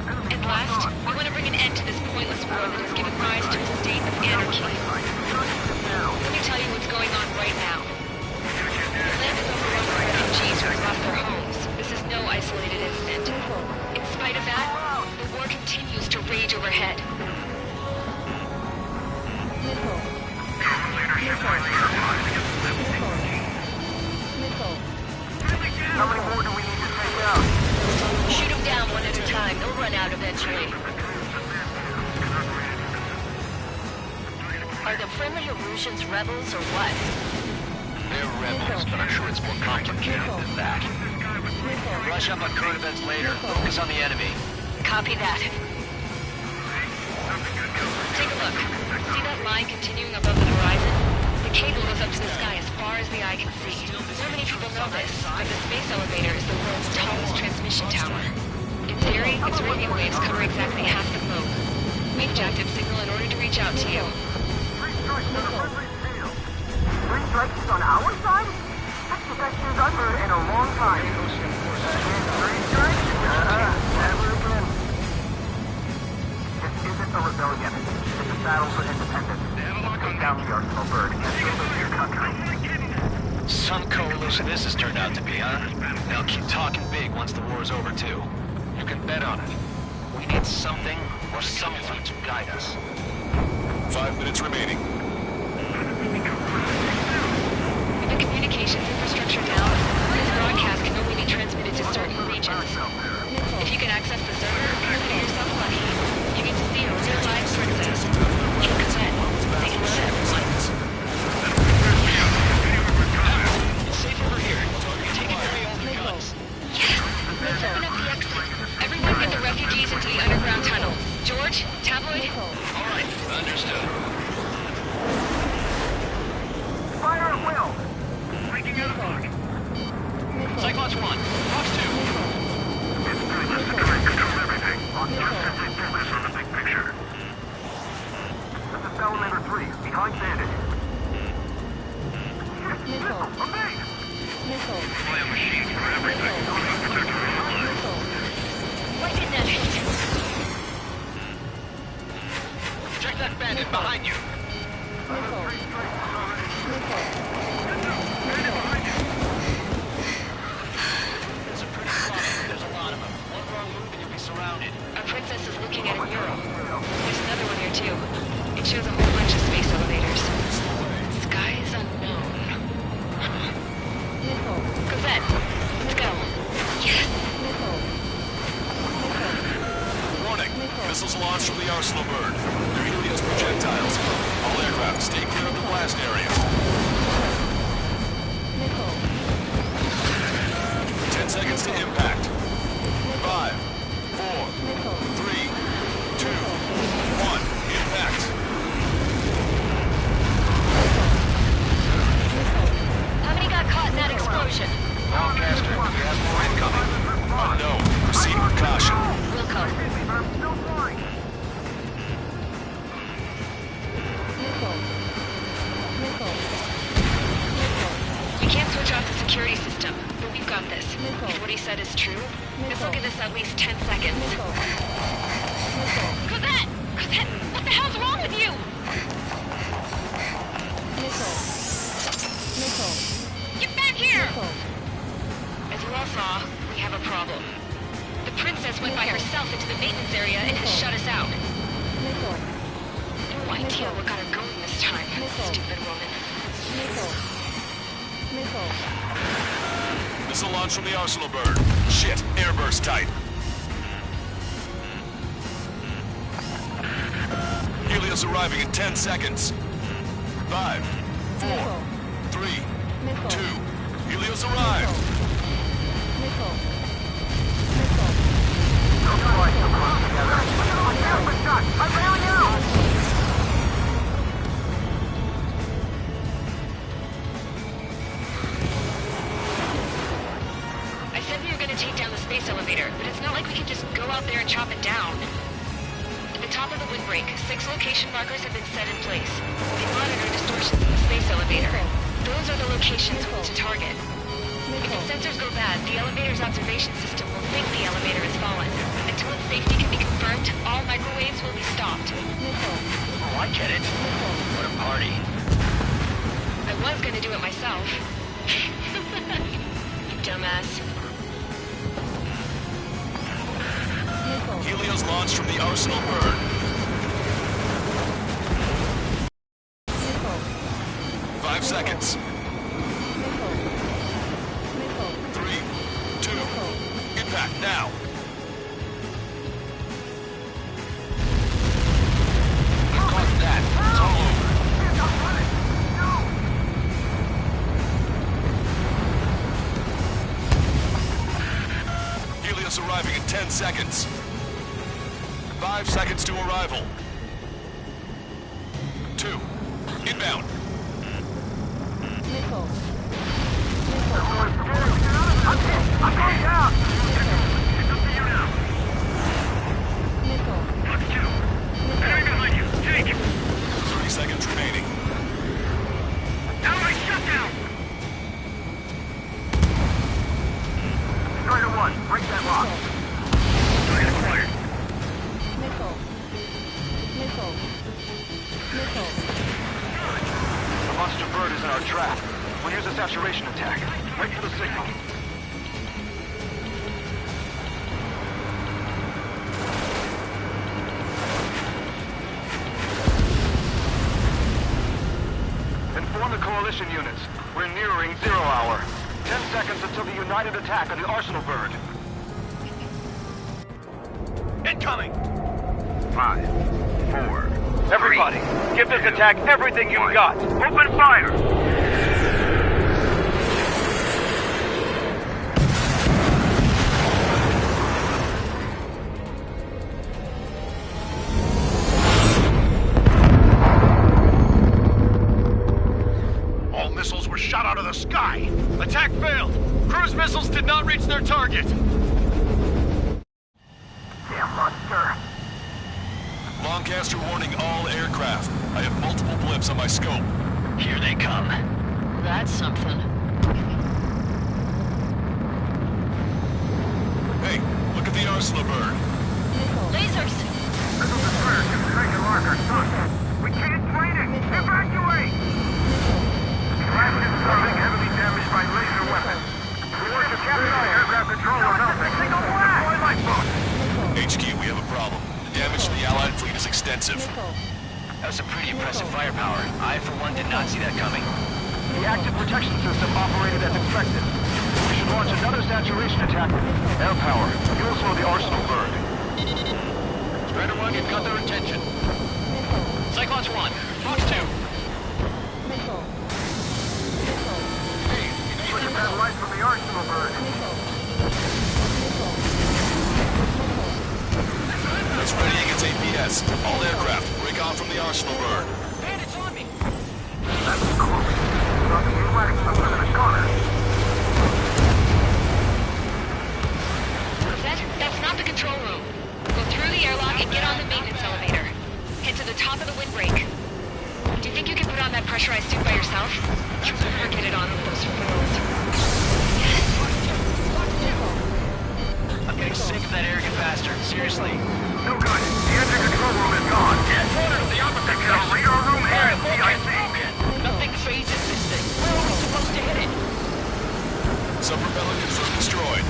And last, we want to bring an end to this pointless war that has given rise to a state of anarchy. Let me tell you what's going on right now. The land is overrun with refugees who have lost their homes. This is no isolated incident. In spite of that, the war continues to rage overhead. How many more do we need to take out? Shoot them down one at a time. They'll run out eventually. Are the friendly Erusians rebels or what? They're rebels, but I'm sure it's more complicated than that. Rush up on code events later. Focus on the enemy. Copy that. Take a look. See that line continuing above the horizon? The cable goes up to the sky as far as the eye can see. Not many people know this, but the space elevator is the world's tallest transmission tower. In theory, its radio waves cover exactly half the globe. We need active signal in order to reach out to you. Three strikes on our side? That's the best news I've heard in a long time. Three strikes? Never again. This isn't a rebellion. It's a battle for independence. Take down the Arsenal Bird and build your country. Some coalition this has turned out to be, huh? They'll keep talking big once the war's over, too. You can bet on it. We need something or someone to guide us. 5 minutes remaining. With the communications infrastructure down, this broadcast can only be transmitted to certain regions. If you can access the server, consider yourself lucky. You get to see a real-life princess. You can then take a look. It's safe over here. Taking away all the guns. Yes! Let's open up the exit. Everyone get the refugees into the underground tunnel. George, Tabloid? All right, understood. Fire at will! Cyclops 1, Fox 2. It's good just to try and control everything. Just simply focus on the big picture. This is Salamander 3, behind Bandit. Missile! Evade! Fly a machine for everything. Protect our own lives. abandoned behind you. There's a pretty spot, but there's a lot of them. One wrong move and you'll be surrounded. Our princess is looking at a mural. There's another one here too. It shows a whole bunch of space elevators. Skies unknown. Cosette, let's go. Yes! Warning. Missiles launched from the Arsenal bird. They're Helios projectiles. All aircraft, stay clear of the blast area. 10 seconds to impact. 5, 4, 3, 2, 1. Impact. How many got caught in that explosion? Lancaster, you have more incoming. Unknown. Proceed with caution. Wilco. We can't switch off the security system, but we've got this. If what he said is true, this will give us at least 10 seconds. Cosette! Cosette! What the hell's wrong with you? Get back here! As you all saw, we have a problem. The princess went by herself into the maintenance area and has shut us out. No idea what got her going this time, stupid woman. Missile launch from the Arsenal bird. Shit, airburst type. Helios arriving in 10 seconds. 5, 4, 3, 2. Helios arrived. I said we were going to take down the space elevator, but it's not like we can just go out there and chop it down. At the top of the windbreak, 6 location markers have been set in place. They monitor distortions in the space elevator. Those are the locations we need to target. If its sensors go bad, the elevator's observation system will think the elevator has fallen. Until its safety can be confirmed, all microwaves will be stopped. Oh, I get it. What a party. I was going to do it myself. You dumbass. Helios launched from the Arsenal bird. 5 seconds. 3, 2, impact now. What caused that? It's all over. Helios arriving in 10 seconds. 5 seconds to arrival. 2, inbound. I'm going down! It's up to you now. Fox 2. Enemy behind you. Take him. 30 seconds remaining. Allied shutdown! Strider 1, break that lock. Target acquired. The monster bird is in our trap. We'll use a saturation attack. Wait for the signal. Inform the coalition units. We're nearing 0 hour. 10 seconds until the united attack on the Arsenal bird. Incoming! 5, 4. Everybody, give this attack everything you've got. Open fire! All missiles were shot out of the sky. Attack failed. Cruise missiles did not reach their target. Damn monster. Lancaster warning all aircraft. I have multiple blips on my scope. Here they come. That's something. Hey, look at the Arsenal bird. Lasers! Missile destroyer, strike your marker, son. We can't fight it! Evacuate! Last incoming heavily damaged by laser weapons. We want to capture the aircraft control or nothing. Single blast! Deploy lifeboat! HQ, we have a problem. The damage to the Allied fleet is extensive. That was some pretty impressive firepower. I, for one, did not see that coming. The active protection system operated as expected. We should launch another saturation attack. Air power. You'll slow the arsenal bird. Strider 1, you've got their attention. Cyclops 1, Fox 2. Hey, look at that light from the arsenal bird. It's readying its APS. All aircraft, break off from the Arsenal bird. Bandits on me! That's close. Nothing relaxed up in the corner. That's not the control room. Go through the airlock and get on the maintenance elevator. Head to the top of the windbreak. Do you think you can put on that pressurized suit by yourself? You'll never get it on with those frills. I'm getting sick of that arrogant bastard. Seriously. No good. The engine control room is gone. Get order to the opposite The radar room and CIC. Nothing phases this thing. We're only supposed to hit it. Sub-propeller confirmed destroyed.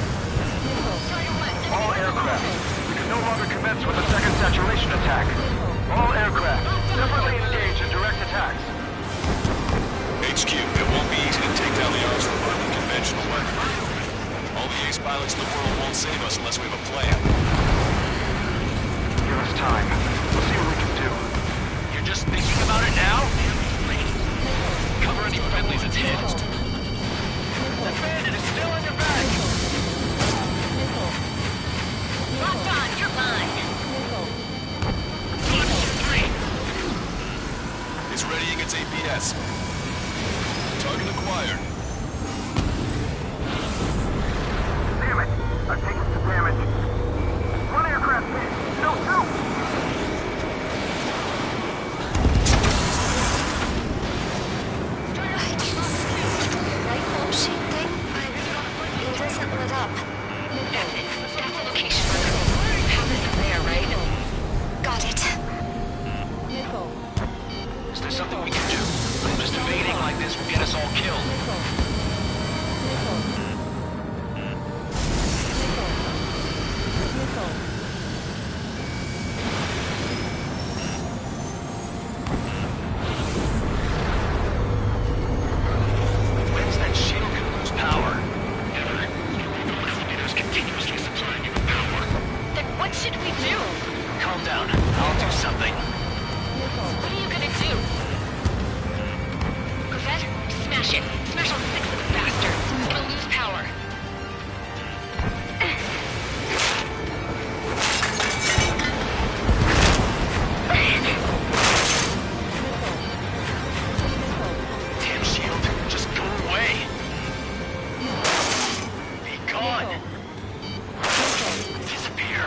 All aircraft. We can no longer commence with a second saturation attack. All aircraft, separately engage in direct attacks. HQ, it won't be easy to take down the Arsenal bird with conventional weapons. All the ace pilots in the world won't save us unless we have a plan. Give us time. We'll see what we can do. You're just thinking about it now? Cover any friendlies it's hit. The bandit is still on your back. Locked on, you're mine. Fox 3. It's readying its APS. Target acquired. Damn it! I've taken some damage. One aircraft hit. No, two! I can see the light bulb shaped thing, but it isn't lit up. That's it. That's the location marker. Have it from there, right? Got it. Is there something we can do? Just evading like this will get us all killed. When's that shield gonna lose power? Never. It is continuously supplying you with power. Then what should we do? Calm down. I'll do something. What are you gonna do? Cosette, smash it. Smash all 6 of the bastards. It'll lose power. Damn shield. Just go away. Be gone. Disappear.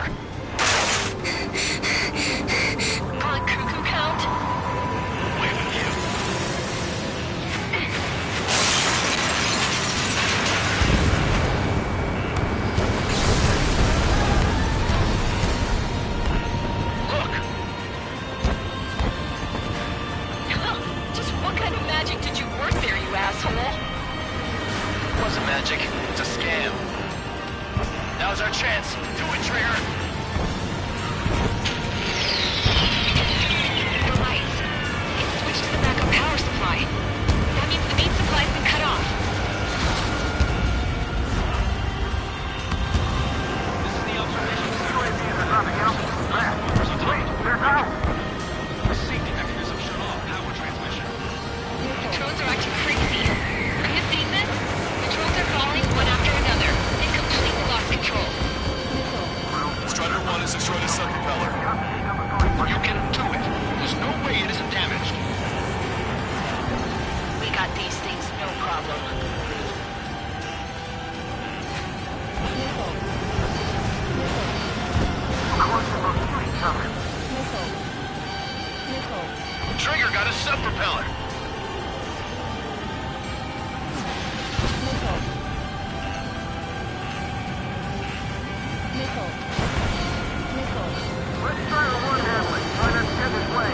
On cuckoo count. Away with you. Look. Just what kind of magic did you work there, you asshole? It wasn't magic. It's a scam. Now's our chance. Do it, Trigger. The lights. It's switched to the backup power supply. That means the main supply's been cut off. This is the observation center. UAVs are dropping out. Wait, they're out! The safety mechanism shut off power transmission. The drones are acting crazy. Have you seen this? The drones are falling one after another. They've completely lost control. Strider 1 has destroyed a sub-propeller. You can do it. There's no way it isn't damaged. We got these things, no problem. Trigger got a sub-propeller. Let's try the one handling. Try not to get this way.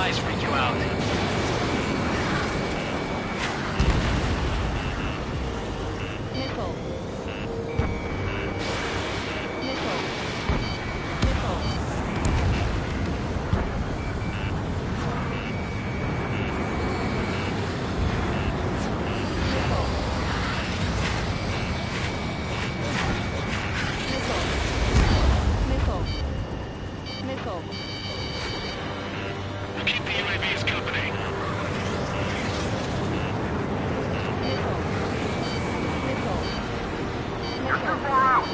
eyes freak you out. Nickel. We'll keep the UAVs company. You're too far out.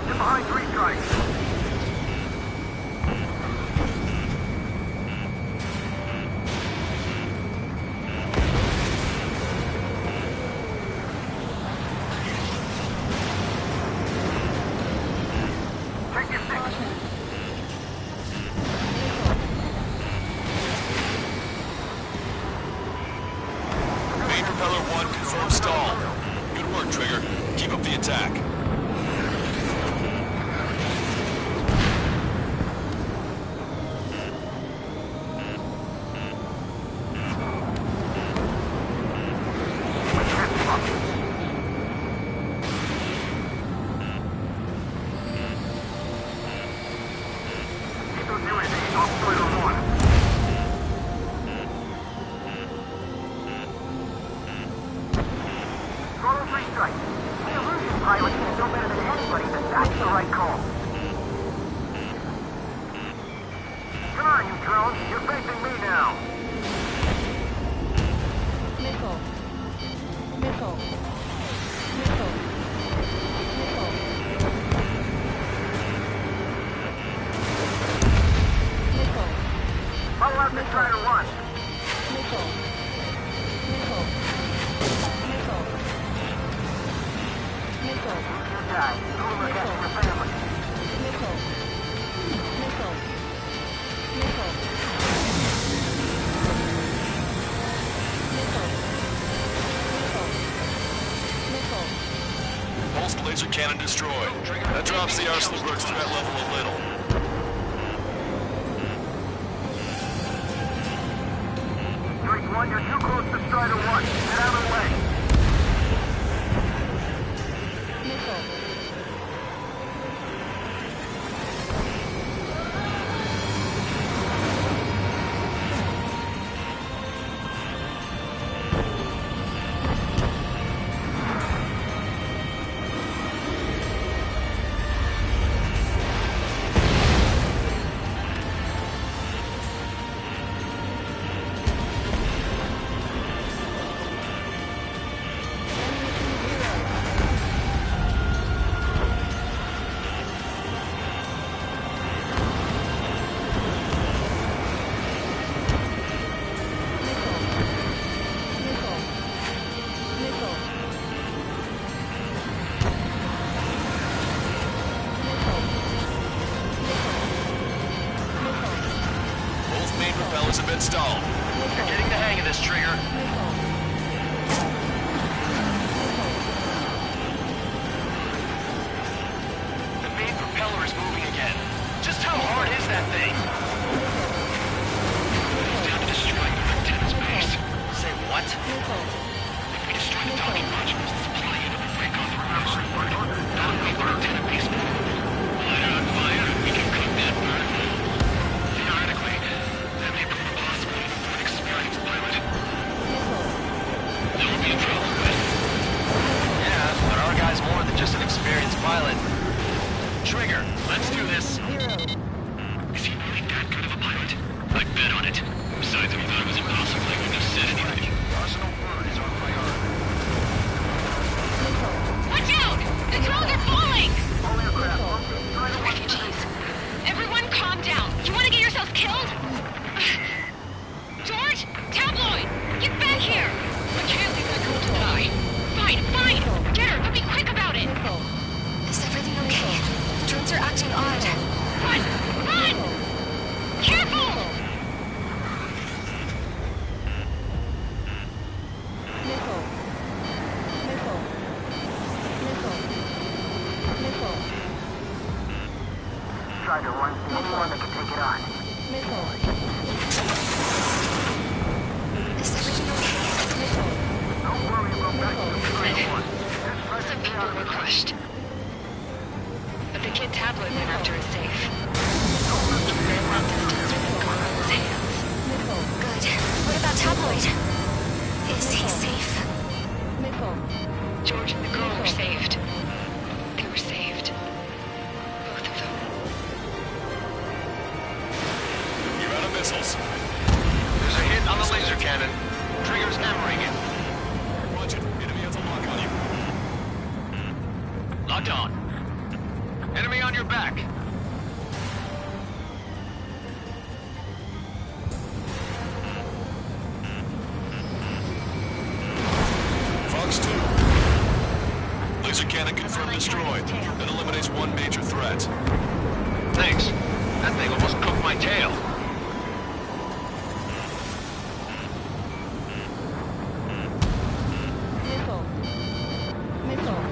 You're behind 3 strikes. Take your 6. Main propeller 1 confirmed stall. Good work, Trigger. Keep up the attack. Keep those UAVs off Strider 1. Total 3 strikes. The illusion pilot can know better than anybody that that's the right call. Come on, you drones. You're facing me now. Follow after Strider 1. Good guy. Go look after your family. Pulsed laser cannon destroyed. That drops the arsenal birds threat level a little. Drake 1, you're too close to Strider 1. Get out of the way. Both main propellers have been stalled. You're getting the hang of this, Trigger. The main propeller is moving again. Just how hard is that thing? It's down to destroying the lieutenant's base. Say what? If we destroy the docking modules, the supply unit will break off the route. That'll make the lieutenant base move. Light it on fire and we can cook that bird. Theoretically, that may prove a possibility for an experienced pilot. That would be a trouble, but... Yeah, but our guy's more than just an experienced pilot. Trigger, let's do this. Is he really that good of a pilot? I bet on it. Besides, if he thought it was impossible, he wouldn't have said anything. Arsenal bird is on priority. Watch out! The drones are falling! All aircraft Strider 1. Anyone that can take it on. Is everything okay? Don't worry about that. Some people were crushed. But the kid tabloid went after is safe. The landmark distance within Conrad's hands. Good. What about tabloid? Is he safe? George and the girl were saved. They were saved. Both of them. You're out of missiles. There's a hit on the laser cannon. Trigger's hammering it. Roger. Enemy has a lock on you. Locked on. Enemy on your back. Fox 2. Laser cannon confirmed destroyed. That eliminates one major threat. Thanks. That thing almost cooked my tail.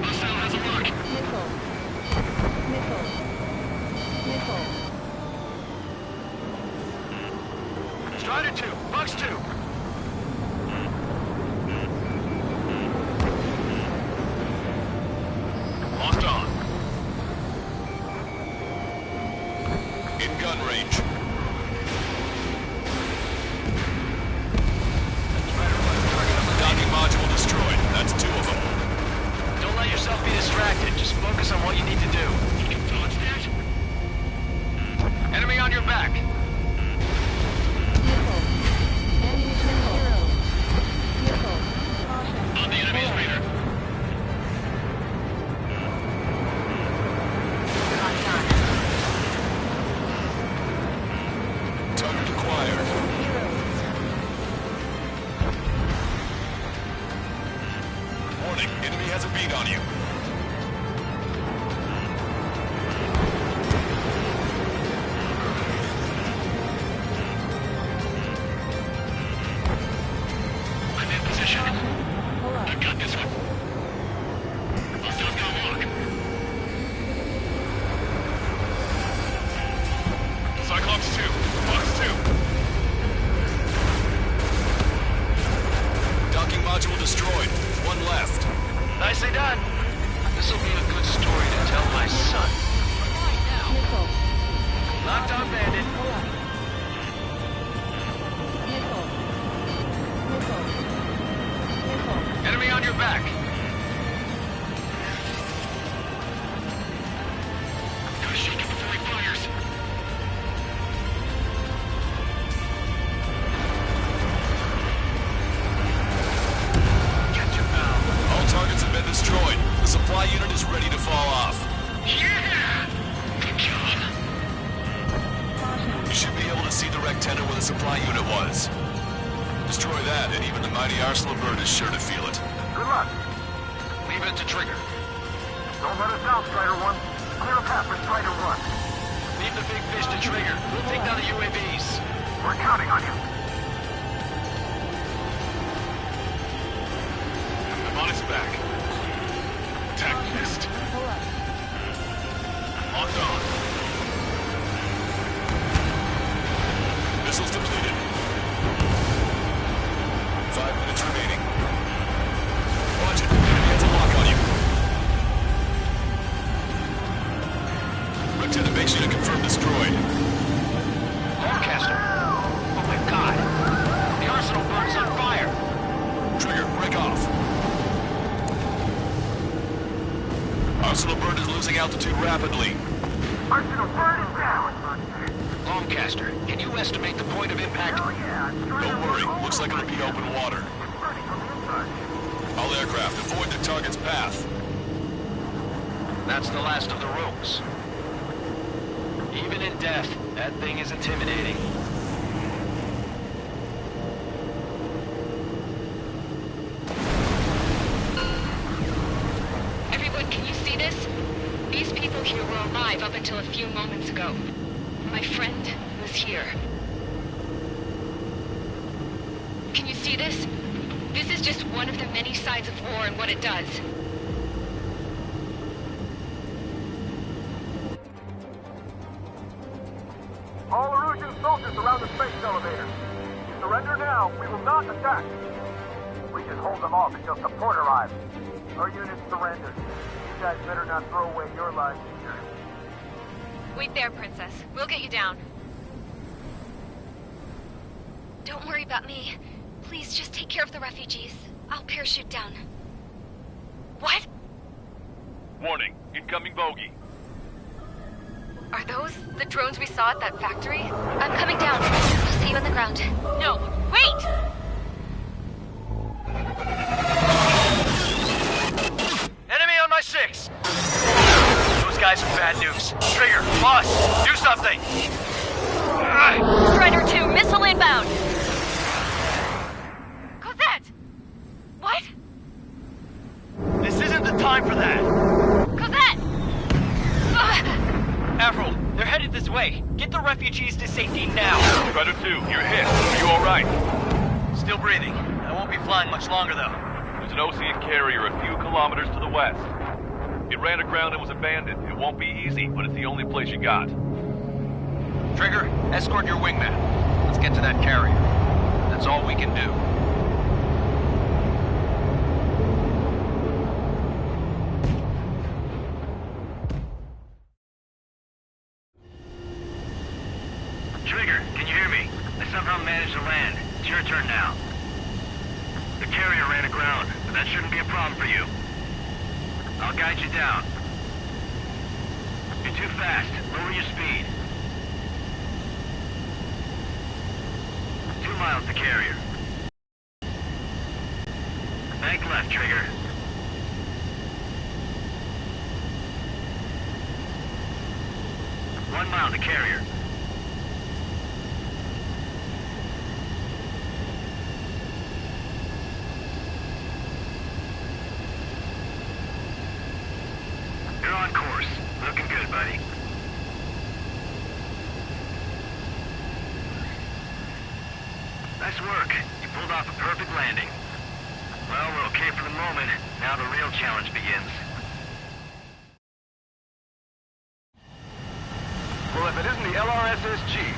Hostile has a lock. Strider 2. Fox 2. Locked on. In gun range. Docking module destroyed. That's 2 of them. Don't let yourself be distracted. Just focus on what you need to do. You can dodge that? Enemy on your back. On the enemy's radar. Target acquired. Warning, enemy has a beat on you. I'm in position. I've got this one. Hostiles got a lock. Cyclops 2. Fox 2. Docking module destroyed. 1 left. Nicely done. This'll be a good story to tell my son. Locked on bandit. Enemy on your back. Gotta shake it before he fires. Catch him now. All targets have been destroyed. The supply unit is ready to fall off. Yeah! Good job. You should be able to see the rectangle where the supply unit was. Destroy that, and even the mighty Arsenal bird is sure to feel it. Good luck. Leave it to Trigger. Don't let us down, Strider 1. Clear a path for Strider 1. Leave the big fish to Trigger. We'll take down the UAVs. We're counting on you. I'm on his back. Attack missed. Locked on. Missiles depleted. 5 minutes remaining. Watch it. Enemy has a lock on you. Rectangle base unit confirmed destroyed. Lancaster. Oh my god. The Arsenal bird is on fire. Trigger, break off. Arsenal bird is losing altitude rapidly. Arsenal bird is down. Lancaster, can you estimate the point of impact? Don't worry. Looks like it'll be open water. All aircraft, avoid the target's path. That's the last of the rooms. Even in death, that thing is intimidating. Everyone, can you see this? These people here were alive up until a few moments ago. My friend was here. Can you see this? This is just one of the many sides of war and what it does. 22 soldiers around the space elevator. Surrender now. We will not attack. We can hold them off until support arrives. Our units surrendered. You guys better not throw away your lives either. Wait there, Princess. We'll get you down. Don't worry about me. Please just take care of the refugees. I'll parachute down. What? Warning, incoming bogey. Are those the drones we saw at that factory? I'm coming down. I'll see you on the ground. No, wait! Enemy on my 6! Those guys are bad news. Trigger, boss, do something! Strider 2, missile inbound! Cosette! What? This isn't the time for that! Cosette! Avril, they're headed this way. Get the refugees to safety now. Strider 2, you're hit. Are you alright? Still breathing. I won't be flying much longer, though. There's an ocean carrier a few kilometers to the west. It ran aground and was abandoned. It won't be easy, but it's the only place you got. Trigger, escort your wingman. Let's get to that carrier. That's all we can do. Trigger, can you hear me? I somehow managed to land. It's your turn now. The carrier ran aground, but that shouldn't be a problem for you. I'll guide you down. You're too fast. Lower your speed. 2 miles to carrier. Bank left, Trigger. 1 mile to carrier. You're on course. Looking good, buddy. Nice work. You pulled off a perfect landing. Well, we're okay for the moment. Now the real challenge begins. Well, if it isn't the LRSSG,